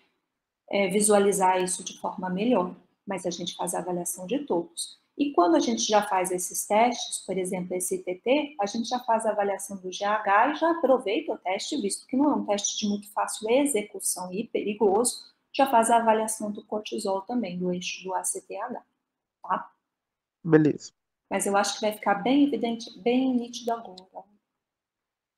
visualizar isso de forma melhor, mas a gente faz a avaliação de todos. E quando a gente já faz esses testes, por exemplo, esse ITT, a gente já faz a avaliação do GH e já aproveita o teste, visto que não é um teste de muito fácil execução e perigoso, já faz a avaliação do cortisol também, do eixo do ACTH, tá? Beleza. Mas eu acho que vai ficar bem evidente, bem nítido agora.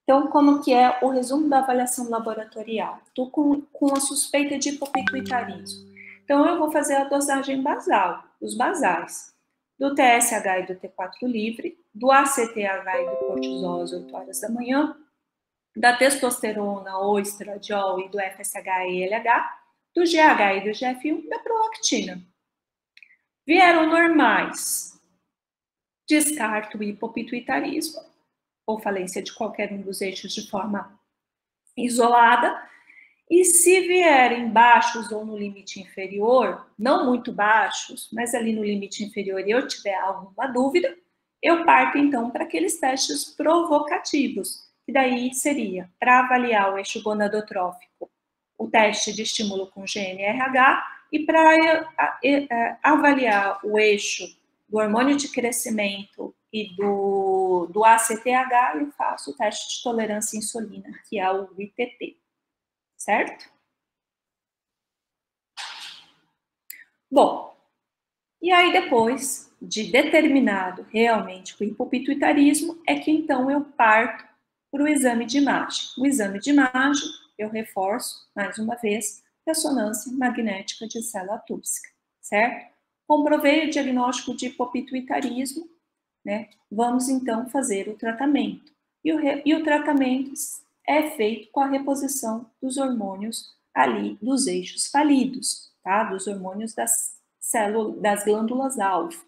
Então, como que é o resumo da avaliação laboratorial? Estou com a suspeita de hipopituitarismo. Então, eu vou fazer a dosagem basal, os basais, do TSH e do T4 livre, do ACTH e do cortisol às 8 horas da manhã, da testosterona ou estradiol e do FSH e LH, do GH e do GF1 e da prolactina. Vieram normais, descarto o hipopituitarismo, ou falência de qualquer um dos eixos de forma isolada, e se vierem baixos ou no limite inferior, não muito baixos, mas ali no limite inferior e eu tiver alguma dúvida, eu parto então para aqueles testes provocativos, que daí seria para avaliar o eixo gonadotrófico, o teste de estímulo com GNRH, e para avaliar o eixo do hormônio de crescimento e do ACTH, eu faço o teste de tolerância à insulina, que é o ITT, certo? Bom, e aí depois de determinado realmente o hipopituitarismo, é que então eu parto para o exame de imagem. O exame de imagem, eu reforço, mais uma vez, ressonância magnética de célula túpsica, certo? Comprovei o diagnóstico de hipopituitarismo, né? Vamos então fazer o tratamento. E o tratamento é feito com a reposição dos hormônios ali dos eixos falidos, tá? Dos hormônios das glândulas alfa.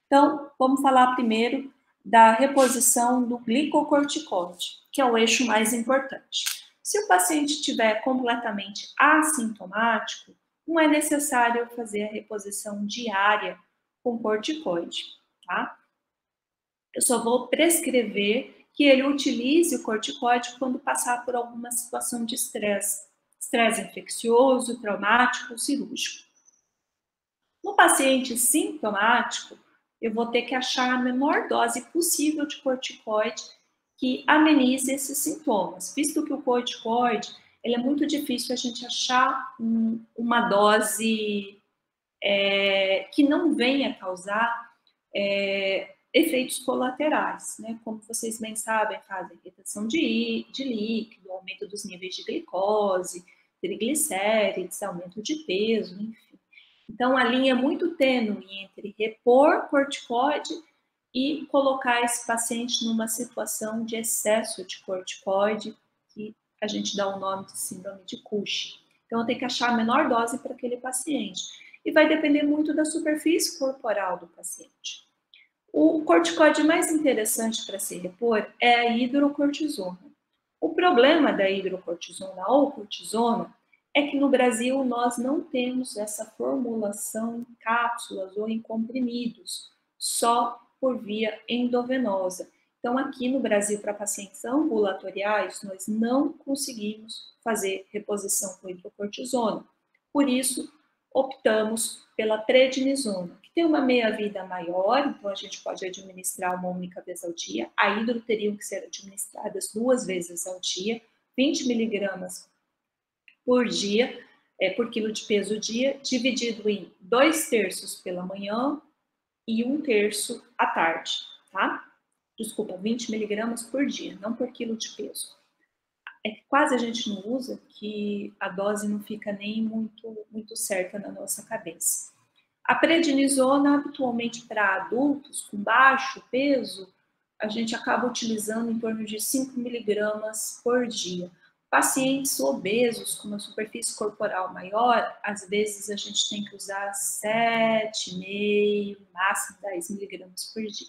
Então, vamos falar primeiro da reposição do glicocorticoide, que é o eixo mais importante. Se o paciente estiver completamente assintomático, não é necessário fazer a reposição diária com corticoide, tá? Eu só vou prescrever que ele utilize o corticoide quando passar por alguma situação de estresse, estresse infeccioso, traumático, cirúrgico. No paciente sintomático, eu vou ter que achar a menor dose possível de corticoide que amenize esses sintomas, visto que o corticoide, ele é muito difícil a gente achar uma dose que não venha causar efeitos colaterais, né? Como vocês bem sabem, fazem retenção de líquido, aumento dos níveis de glicose, triglicérides, aumento de peso, enfim. Então, a linha é muito tênue entre repor corticoide e colocar esse paciente numa situação de excesso de corticoide, que a gente dá o nome de síndrome de Cushing. Então, eu tenho que achar a menor dose para aquele paciente. E vai depender muito da superfície corporal do paciente. O corticoide mais interessante para se repor é a hidrocortisona. O problema da hidrocortisona ou cortisona é que no Brasil nós não temos essa formulação em cápsulas ou em comprimidos, só por via endovenosa. Então, aqui no Brasil, para pacientes ambulatoriais, nós não conseguimos fazer reposição com hidrocortisona. Por isso, optamos pela prednisona, que tem uma meia-vida maior, então a gente pode administrar uma única vez ao dia. A hidro teriam que ser administradas 2 vezes ao dia, 20 miligramas por dia, por quilo de peso dia, dividido em 2/3 pela manhã e 1/3 à tarde, tá? Desculpa, 20 miligramas por dia, não por quilo de peso. É que quase a gente não usa, que a dose não fica nem muito certa na nossa cabeça. A prednisona, habitualmente para adultos com baixo peso, a gente acaba utilizando em torno de 5 miligramas por dia. Pacientes obesos com uma superfície corporal maior, às vezes a gente tem que usar 7,5, máximo 10 miligramas por dia.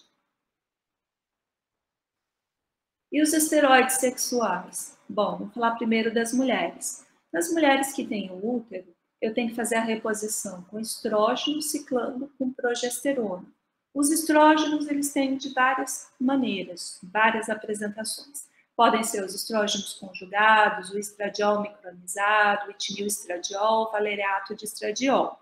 E os esteroides sexuais? Bom, vamos falar primeiro das mulheres. Nas mulheres que têm o útero, eu tenho que fazer a reposição com estrógeno ciclando com progesterona. Os estrógenos, eles têm de várias maneiras, várias apresentações. Podem ser os estrógenos conjugados, o estradiol micronizado, o etililestradiol, o valeriato de estradiol.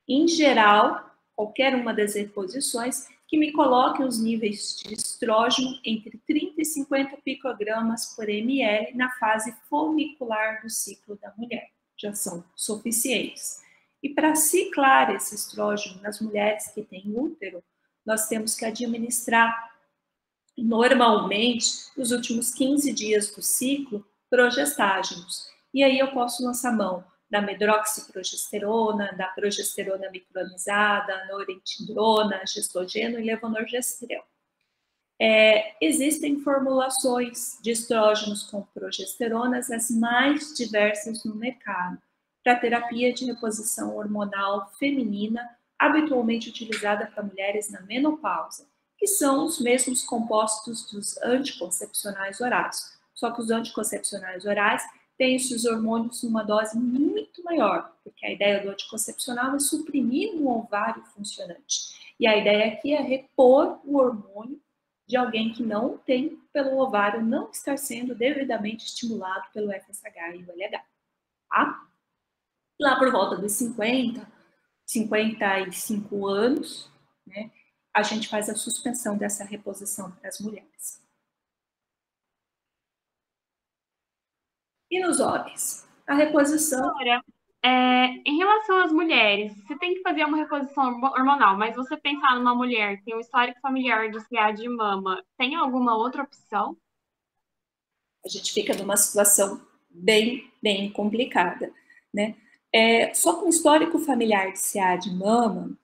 Em geral, qualquer uma das reposições que me coloque os níveis de estrógeno entre 30 e 50 picogramas por ml na fase folicular do ciclo da mulher. Já são suficientes. E para ciclar esse estrógeno nas mulheres que têm útero, nós temos que administrar normalmente, nos últimos 15 dias do ciclo, progestágenos. E aí eu posso lançar mão da medroxiprogesterona, da progesterona micronizada, norentindrona, gestogeno e levonorgestrel. Existem formulações de estrógenos com progesteronas, as mais diversas no mercado, para terapia de reposição hormonal feminina, habitualmente utilizada para mulheres na menopausa, que são os mesmos compostos dos anticoncepcionais orais. Só que os anticoncepcionais orais têm esses hormônios numa dose muito maior, porque a ideia do anticoncepcional é suprimir um ovário funcionante. E a ideia aqui é repor o hormônio de alguém que não tem, pelo ovário não estar sendo devidamente estimulado pelo FSH e o LH. Tá? Lá por volta dos 55 anos, né, a gente faz a suspensão dessa reposição para as mulheres. E nos homens? A reposição... Em relação às mulheres, você tem que fazer uma reposição hormonal, mas você pensar numa mulher que tem um histórico familiar de CA de mama, tem alguma outra opção? A gente fica numa situação bem complicada, né? Só com histórico familiar de CA de mama,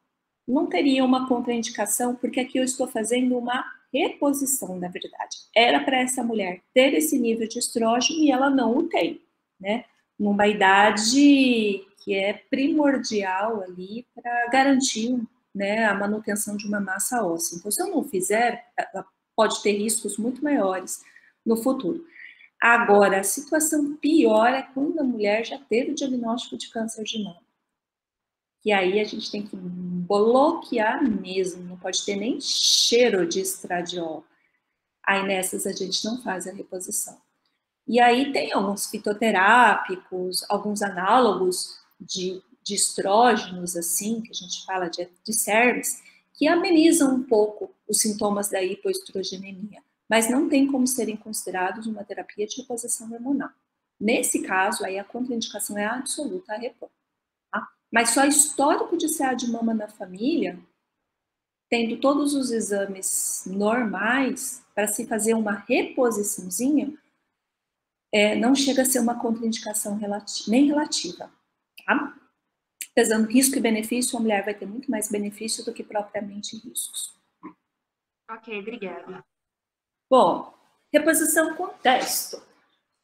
não teria uma contraindicação, porque aqui eu estou fazendo uma reposição, na verdade. Era para essa mulher ter esse nível de estrógeno e ela não o tem, né? Numa idade que é primordial ali para garantir, né, a manutenção de uma massa óssea. Então, se eu não fizer, ela pode ter riscos muito maiores no futuro. Agora, a situação pior é quando a mulher já teve o diagnóstico de câncer de mama. E aí a gente tem que bloquear mesmo, não pode ter nem cheiro de estradiol. Aí nessas a gente não faz a reposição. E aí tem alguns fitoterápicos, alguns análogos de estrógenos, assim, que a gente fala de SERMs, que amenizam um pouco os sintomas da hipoestrogenemia, mas não tem como serem considerados uma terapia de reposição hormonal. Nesse caso, aí a contraindicação é absoluta a repor. Tá? Mas só histórico de CA de mama na família, tendo todos os exames normais, para se fazer uma reposiçãozinha, não chega a ser uma contraindicação nem relativa. Tá? Pesando risco e benefício, a mulher vai ter muito mais benefício do que propriamente riscos. Ok, obrigada. Bom, reposição com testo.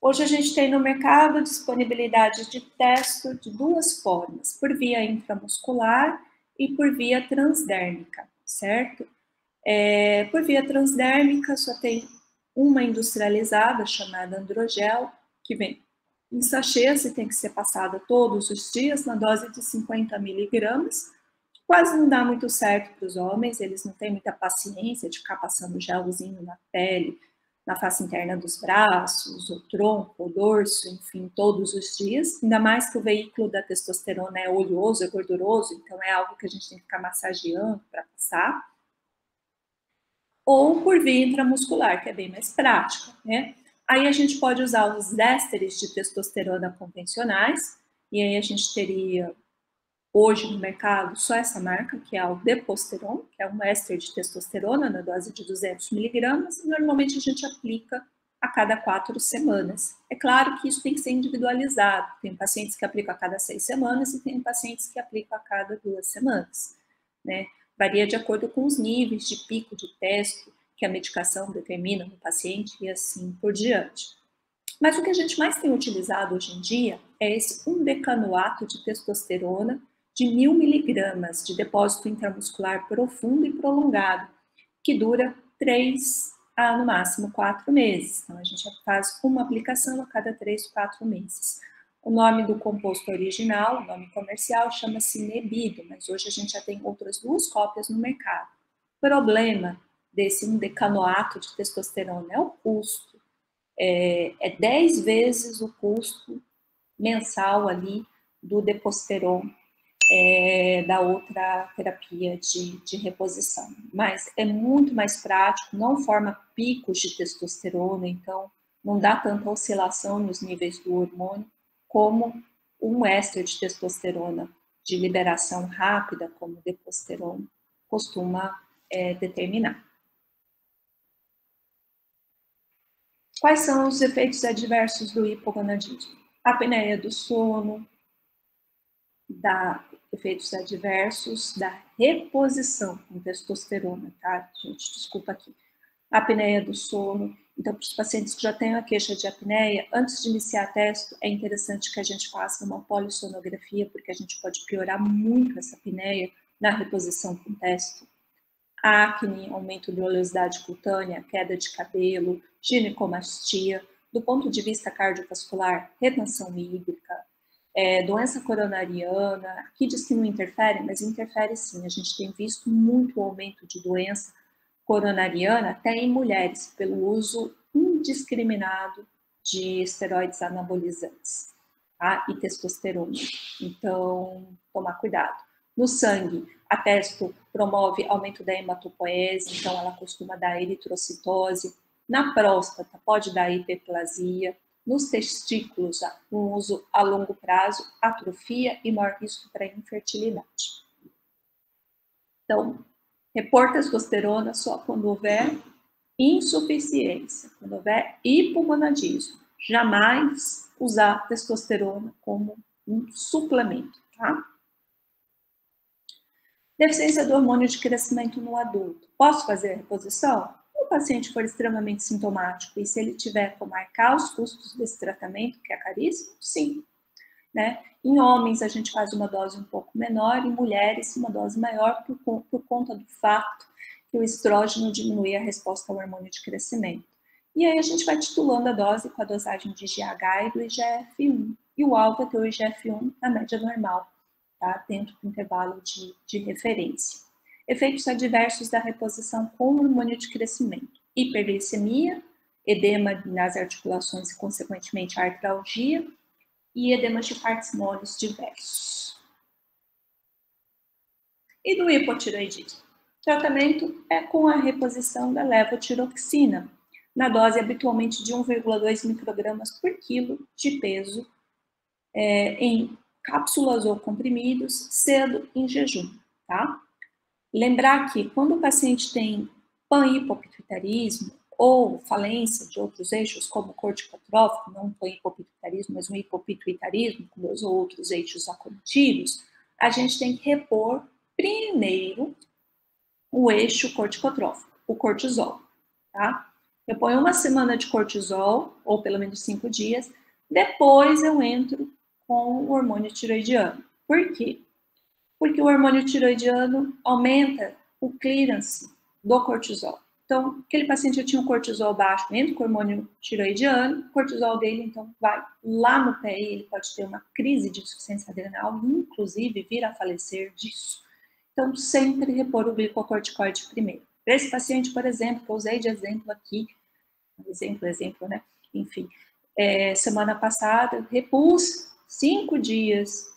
Hoje a gente tem no mercado disponibilidade de testo de duas formas, por via intramuscular e por via transdérmica, certo? Por via transdérmica só tem uma industrializada chamada Androgel, que vem em sachês e tem que ser passada todos os dias na dose de 50 miligramas. Quase não dá muito certo para os homens, eles não têm muita paciência de ficar passando gelzinho na pele, na face interna dos braços, o tronco, o dorso, enfim, todos os dias. Ainda mais que o veículo da testosterona é oleoso, é gorduroso, então é algo que a gente tem que ficar massageando para passar. Ou por via intramuscular, que é bem mais prática, né? Aí a gente pode usar os ésteres de testosterona convencionais, e aí a gente teria hoje no mercado só essa marca, que é o Deposteron, que é um éster de testosterona na dose de 200 miligramas, e normalmente a gente aplica a cada 4 semanas. É claro que isso tem que ser individualizado, tem pacientes que aplicam a cada 6 semanas e tem pacientes que aplicam a cada 2 semanas, né? Varia de acordo com os níveis de pico de testo que a medicação determina no paciente e assim por diante. Mas o que a gente mais tem utilizado hoje em dia é esse undecanoato de testosterona de 1000 miligramas de depósito intramuscular profundo e prolongado, que dura 3 a, no máximo, 4 meses. Então, a gente faz uma aplicação a cada 3, 4 meses. O nome do composto original, o nome comercial, chama-se Nebido, mas hoje a gente já tem outras 2 cópias no mercado. O problema desse undecanoato de testosterona é o custo. É 10 vezes o custo mensal ali do Deposteron, da outra terapia de reposição. Mas é muito mais prático, não forma picos de testosterona, então não dá tanta oscilação nos níveis do hormônio, como um éster de testosterona de liberação rápida, como o Deposteron, costuma determinar. Quais são os efeitos adversos do hipogonadismo? Apneia do sono, efeitos adversos da reposição com testosterona, tá? Gente, desculpa aqui. Apneia do sono. Então, para os pacientes que já têm a queixa de apneia, antes de iniciar testo, é interessante que a gente faça uma polissonografia, porque a gente pode piorar muito essa apneia na reposição com testo. Acne, aumento de oleosidade cutânea, queda de cabelo, ginecomastia. Do ponto de vista cardiovascular, retenção hídrica, doença coronariana. Aqui diz que não interfere, mas interfere sim. A gente tem visto muito aumento de doença coronariana, até em mulheres, pelo uso indiscriminado de esteroides anabolizantes, tá? E testosterona. Então, tomar cuidado. No sangue, a testo promove aumento da hematopoese, então ela costuma dar eritrocitose. Na próstata, pode dar hiperplasia. Nos testículos, com uso a longo prazo, atrofia e maior risco para infertilidade. Então, repor testosterona só quando houver insuficiência, quando houver hipogonadismo. Jamais usar testosterona como um suplemento, tá? Deficiência do hormônio de crescimento no adulto. Posso fazer a reposição? Se o paciente for extremamente sintomático e se ele tiver como arcar os custos desse tratamento, que é caríssimo, sim. Né? Em homens, a gente faz uma dose um pouco menor, em mulheres, uma dose maior por conta do fato que o estrógeno diminui a resposta ao hormônio de crescimento. E aí a gente vai titulando a dose com a dosagem de GH e do IGF-1. E o alto é ter o IGF-1 na média normal, tá? Dentro do intervalo de referência. Efeitos adversos da reposição com hormônio de crescimento. Hiperglicemia, edema nas articulações e, consequentemente, artralgia, e edemas de partes moles diversos. E do hipotireoidismo? O tratamento é com a reposição da levotiroxina, na dose habitualmente de 1,2 microgramas por quilo de peso, em cápsulas ou comprimidos, cedo em jejum, tá? Lembrar que quando o paciente tem panhipopituitarismo ou falência de outros eixos, como corticotrófico, não um panhipopituitarismo, mas um hipopituitarismo, com 2 ou outros eixos acometidos, a gente tem que repor primeiro o eixo corticotrófico, o cortisol, tá? Eu ponho 1 semana de cortisol, ou pelo menos 5 dias, depois eu entro com o hormônio tiroidiano. Por quê? Porque o hormônio tiroidiano aumenta o clearance do cortisol. Então, aquele paciente já tinha um cortisol baixo, entra com o hormônio tiroidiano, o cortisol dele, então, vai lá no pé e ele pode ter uma crise de insuficiência adrenal, inclusive vir a falecer disso. Então, sempre repor o glicocorticoide primeiro. Para esse paciente, por exemplo, que eu usei de exemplo aqui, exemplo, né? Enfim, semana passada, eu repus 5 dias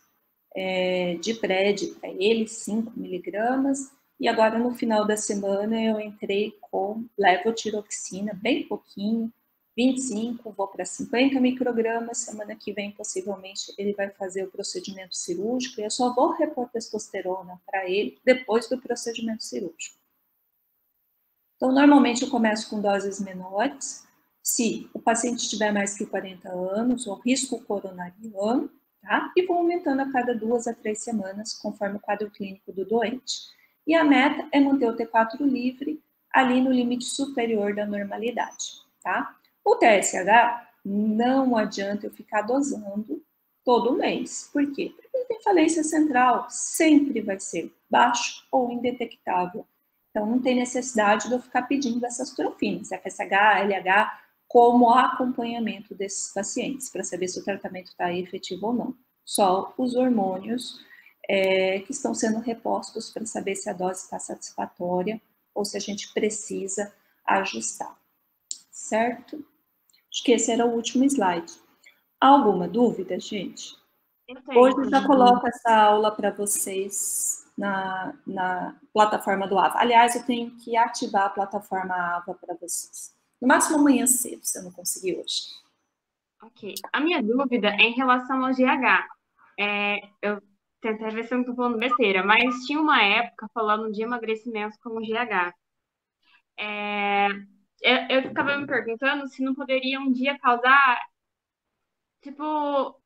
de PRED para ele, 5 miligramas, e agora no final da semana eu entrei com levotiroxina, bem pouquinho, 25, vou para 50 microgramas, semana que vem possivelmente ele vai fazer o procedimento cirúrgico, e eu só vou repor testosterona para ele depois do procedimento cirúrgico. Então, normalmente eu começo com doses menores, se o paciente tiver mais que 40 anos, ou risco coronariano, tá? E vou aumentando a cada 2 a 3 semanas, conforme o quadro clínico do doente. E a meta é manter o T4 livre ali no limite superior da normalidade, tá? O TSH, não adianta eu ficar dosando todo mês. Por quê? Porque ele tem falência central, sempre vai ser baixo ou indetectável. Então, não tem necessidade de eu ficar pedindo essas trofinas, FSH, LH, como acompanhamento desses pacientes, para saber se o tratamento está efetivo ou não. Só os hormônios que estão sendo repostos para saber se a dose está satisfatória ou se a gente precisa ajustar. Certo? Acho que esse era o último slide. Alguma dúvida, gente? Hoje eu já coloco essa aula para vocês na plataforma do AVA. Aliás, eu tenho que ativar a plataforma AVA para vocês. No máximo amanhã cedo, se eu não conseguir hoje. Ok. A minha dúvida é em relação ao GH. Eu tentei ver se eu não estou falando besteira, mas tinha uma época falando de emagrecimento como GH. Eu ficava me perguntando se não poderia um dia causar, tipo, como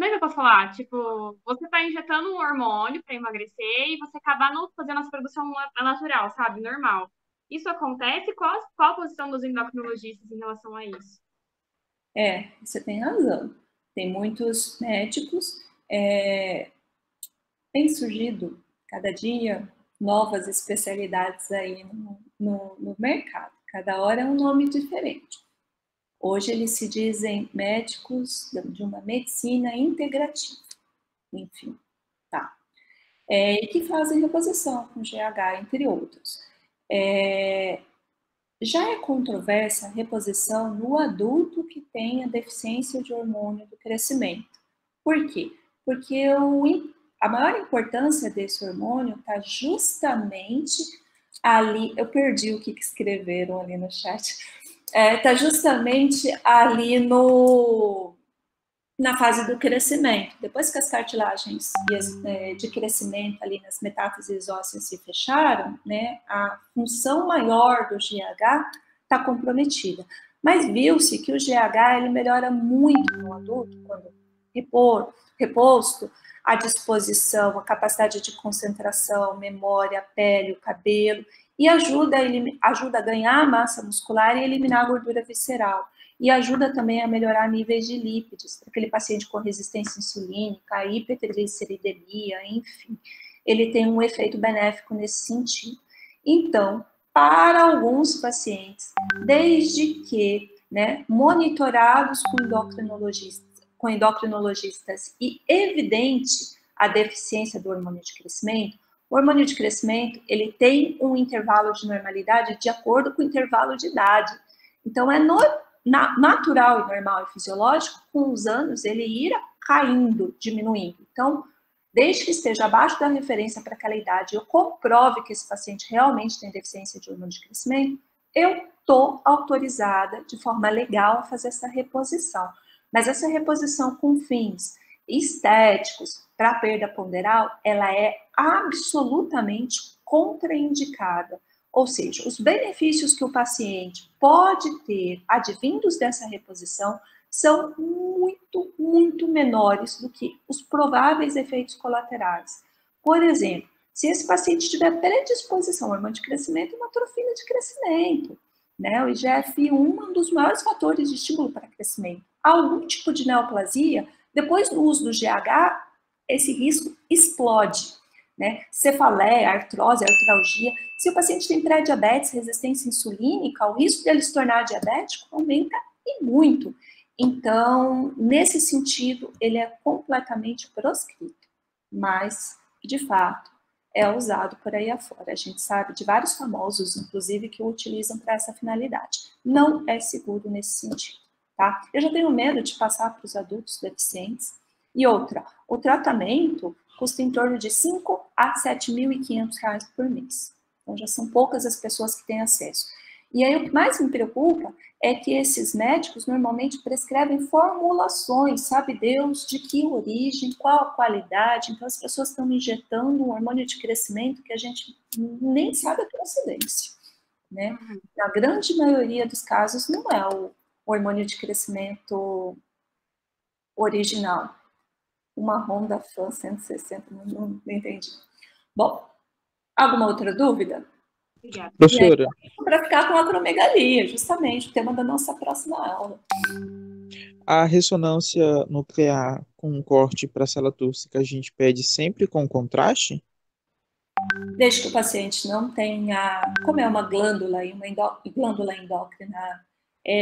é que eu posso falar? Tipo, você está injetando um hormônio para emagrecer e você acabar não fazendo essa produção natural, sabe? Normal. Isso acontece? Qual a posição dos endocrinologistas em relação a isso? Você tem razão. Tem muitos médicos, tem surgido cada dia novas especialidades aí no mercado. Cada hora é um nome diferente. Hoje eles se dizem médicos de uma medicina integrativa. Enfim, tá. E que fazem reposição com GH, entre outros. Já é controversa a reposição no adulto que tem a deficiência de hormônio do crescimento. Por quê? Porque a maior importância desse hormônio está justamente ali. Eu perdi o que escreveram ali no chat. Está justamente ali na fase do crescimento. Depois que as cartilagens de crescimento ali nas metáfises ósseas se fecharam, né, a função maior do GH está comprometida. Mas viu-se que o GH ele melhora muito no adulto quando reposto, a disposição, a capacidade de concentração, memória, a pele, o cabelo, e ajuda a ganhar massa muscular e eliminar a gordura visceral. E ajuda também a melhorar níveis de lípidos, para aquele paciente com resistência insulínica, hipertrigliceridemia, enfim. Ele tem um efeito benéfico nesse sentido. Então, para alguns pacientes, desde que monitorados com endocrinologistas e evidente a deficiência do hormônio de crescimento, o hormônio de crescimento ele tem um intervalo de normalidade de acordo com o intervalo de idade. Então, é natural e normal e fisiológico, com os anos, ele ir caindo, diminuindo. Então, desde que esteja abaixo da referência para aquela idade, eu comprove que esse paciente realmente tem deficiência de hormônio de crescimento, eu estou autorizada, de forma legal, a fazer essa reposição. Mas essa reposição com fins estéticos para perda ponderal, ela é absolutamente contraindicada. Ou seja, os benefícios que o paciente pode ter advindos dessa reposição são muito, muito menores do que os prováveis efeitos colaterais. Por exemplo, se esse paciente tiver predisposição ao hormônio de crescimento, uma atrofina de crescimento, né? O IGF-1 é um dos maiores fatores de estímulo para crescimento. Algum tipo de neoplasia, depois do uso do GH, esse risco explode, né? Cefaleia, artrose, artralgia. Se o paciente tem pré-diabetes, resistência insulínica, o risco dele se tornar diabético aumenta e muito. Então, nesse sentido, ele é completamente proscrito, mas, de fato, é usado por aí afora. A gente sabe de vários famosos, inclusive, que o utilizam para essa finalidade. Não é seguro nesse sentido, tá? Eu já tenho medo de passar para os adultos deficientes. E outra, o tratamento custa em torno de R$ 5.000 a R$ 7.500 por mês. Então, já são poucas as pessoas que têm acesso. E aí, o que mais me preocupa é que esses médicos normalmente prescrevem formulações, sabe Deus, de que origem, qual a qualidade. Então, as pessoas estão injetando um hormônio de crescimento que a gente nem sabe a procedência, né? Na grande maioria dos casos, não é o hormônio de crescimento original. Uma Honda Fan 160, não entendi. Bom, alguma outra dúvida? Obrigada. Professora, Para ficar com a acromegalia, justamente, o tema da nossa próxima aula. a ressonância nuclear com corte para célula túrcica a gente pede sempre com contraste? Desde que o paciente não tenha, como é uma glândula e uma glândula endócrina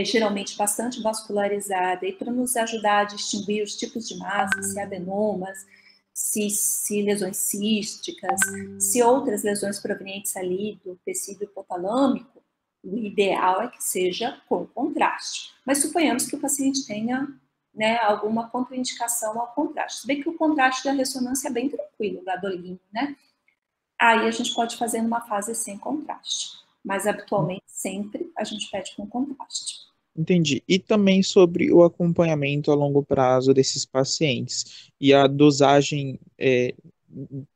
geralmente bastante vascularizada, e para nos ajudar a distinguir os tipos de massa, se adenomas, se lesões císticas, se outras lesões provenientes ali do tecido hipotalâmico, o ideal é que seja com contraste. Mas suponhamos que o paciente tenha, né, alguma contraindicação ao contraste. Se bem que o contraste da ressonância é bem tranquilo, gadolinho, né? Aí a gente pode fazer numa fase sem contraste. Mas habitualmente sempre a gente pede com contraste. Entendi. E também sobre o acompanhamento a longo prazo desses pacientes. E a dosagem,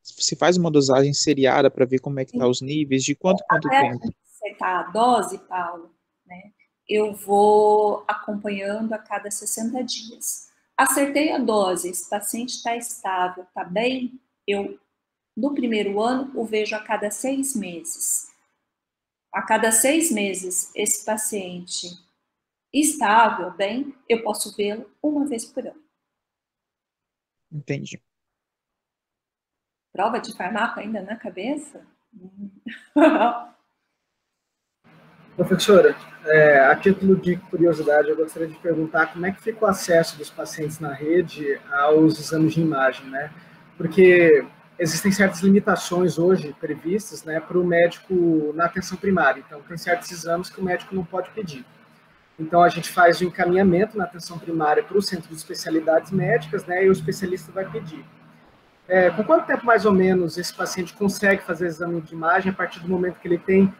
se faz uma dosagem seriada para ver como é que tá os níveis, de quanto Até a tempo? gente acertar a dose, Paulo, né, eu vou acompanhando a cada 60 dias. Acertei a dose, esse paciente está estável, está bem, eu, no primeiro ano, o vejo a cada 6 meses. A cada 6 meses, esse paciente estável, bem, eu posso vê-lo uma vez por ano. Entendi. Prova de farmaco ainda na cabeça? Professora, a título de curiosidade, eu gostaria de perguntar como é que fica o acesso dos pacientes na rede aos exames de imagem, né? Porque existem certas limitações hoje previstas, né, para o médico na atenção primária. Então, tem certos exames que o médico não pode pedir. Então, a gente faz o encaminhamento na atenção primária para o centro de especialidades médicas, né, e o especialista vai pedir. Com quanto tempo, mais ou menos, esse paciente consegue fazer exame de imagem a partir do momento que ele tem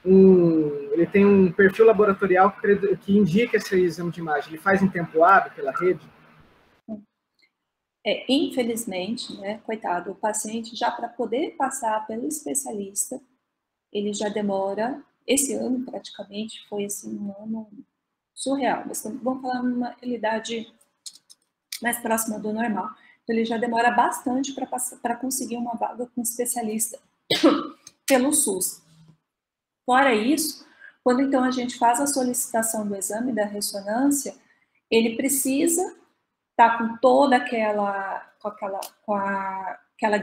um perfil laboratorial que indica esse exame de imagem? Ele faz em tempo hábil pela rede? Infelizmente, né, coitado, o paciente já para poder passar pelo especialista, ele já demora, esse ano praticamente foi assim, um ano surreal, mas vamos falar numa realidade mais próxima do normal. Então, ele já demora bastante para conseguir uma vaga com especialista pelo SUS. Fora isso, quando então a gente faz a solicitação do exame da ressonância, ele precisa estar com toda aquela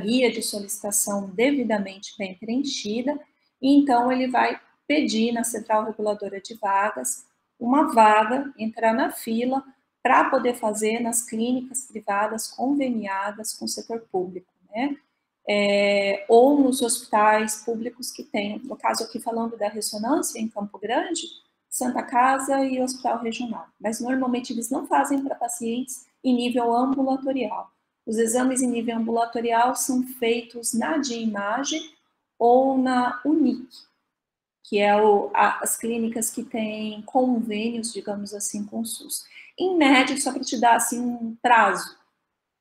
guia de solicitação devidamente bem preenchida, e então ele vai pedir na Central Reguladora de Vagas uma vaga, entrar na fila para poder fazer nas clínicas privadas conveniadas com o setor público, né? Ou nos hospitais públicos que tem. No caso aqui falando da ressonância em Campo Grande, Santa Casa e Hospital Regional. Mas normalmente eles não fazem para pacientes em nível ambulatorial. Os exames em nível ambulatorial são feitos na DIMAGE ou na UNIC, que é as clínicas que têm convênios, digamos assim, com o SUS. Em média, só para te dar assim, um prazo,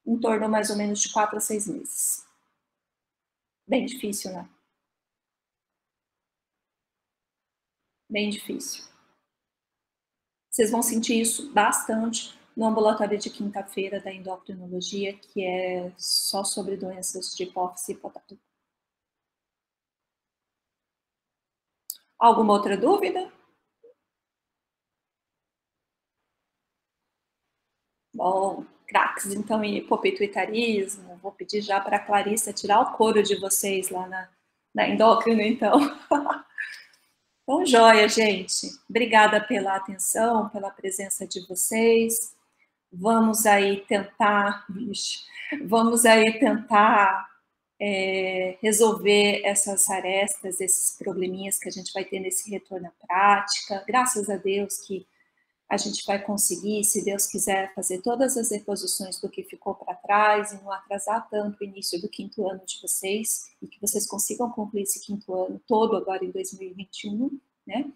em torno mais ou menos de 4 a 6 meses. Bem difícil, né? Bem difícil. Vocês vão sentir isso bastante no ambulatório de quinta-feira da endocrinologia, que é só sobre doenças de hipófise e hipotálamo. Alguma outra dúvida? Bom, craques, então, em hipopituitarismo, vou pedir já para a Clarissa tirar o couro de vocês lá na endócrina, então. Então, joia, gente. Obrigada pela atenção, pela presença de vocês. Vamos aí tentar resolver essas arestas, esses probleminhas que a gente vai ter nesse retorno à prática. Graças a Deus que a gente vai conseguir, se Deus quiser, fazer todas as reposições do que ficou para trás e não atrasar tanto o início do 5º ano de vocês, e que vocês consigam concluir esse 5º ano todo agora em 2021, né?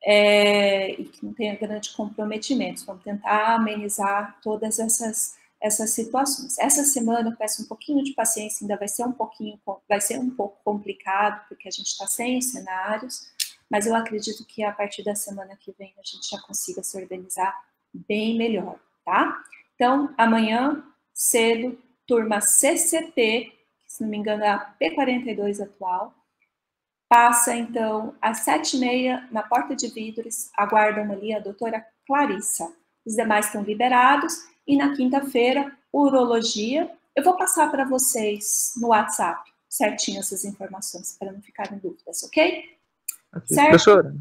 E que não tenha grandes comprometimentos. Vamos tentar amenizar todas essas situações. Essa semana eu peço um pouquinho de paciência, ainda vai ser um pouco complicado, porque a gente está sem os cenários, mas eu acredito que a partir da semana que vem a gente já consiga se organizar bem melhor, tá? Então, amanhã, cedo, turma CCP, que se não me engano é a P42 atual, passa, então, às 7h30 na porta de vidros, aguardam ali a doutora Clarissa. Os demais estão liberados, e na quinta-feira, urologia. Eu vou passar para vocês no WhatsApp, certinho, essas informações, para não ficarem dúvidas, ok? Certo? Professora,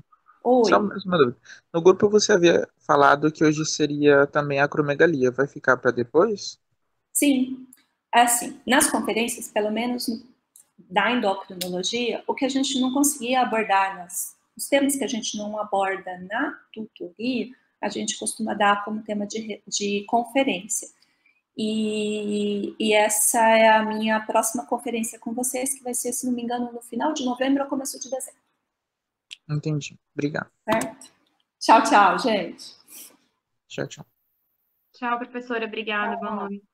Oi. só mais uma dúvida. No grupo você havia falado que hoje seria também acromegalia. Vai ficar para depois? Sim. Assim, nas conferências, pelo menos da endocrinologia, o que a gente não conseguia abordar, os temas que a gente não aborda na tutoria, a gente costuma dar como tema de conferência. E essa é a minha próxima conferência com vocês, que vai ser, se não me engano, no final de novembro ou começo de dezembro. Entendi. Obrigado. Certo? Tchau, tchau, gente. Tchau, tchau. Tchau, professora. Obrigada. Boa noite.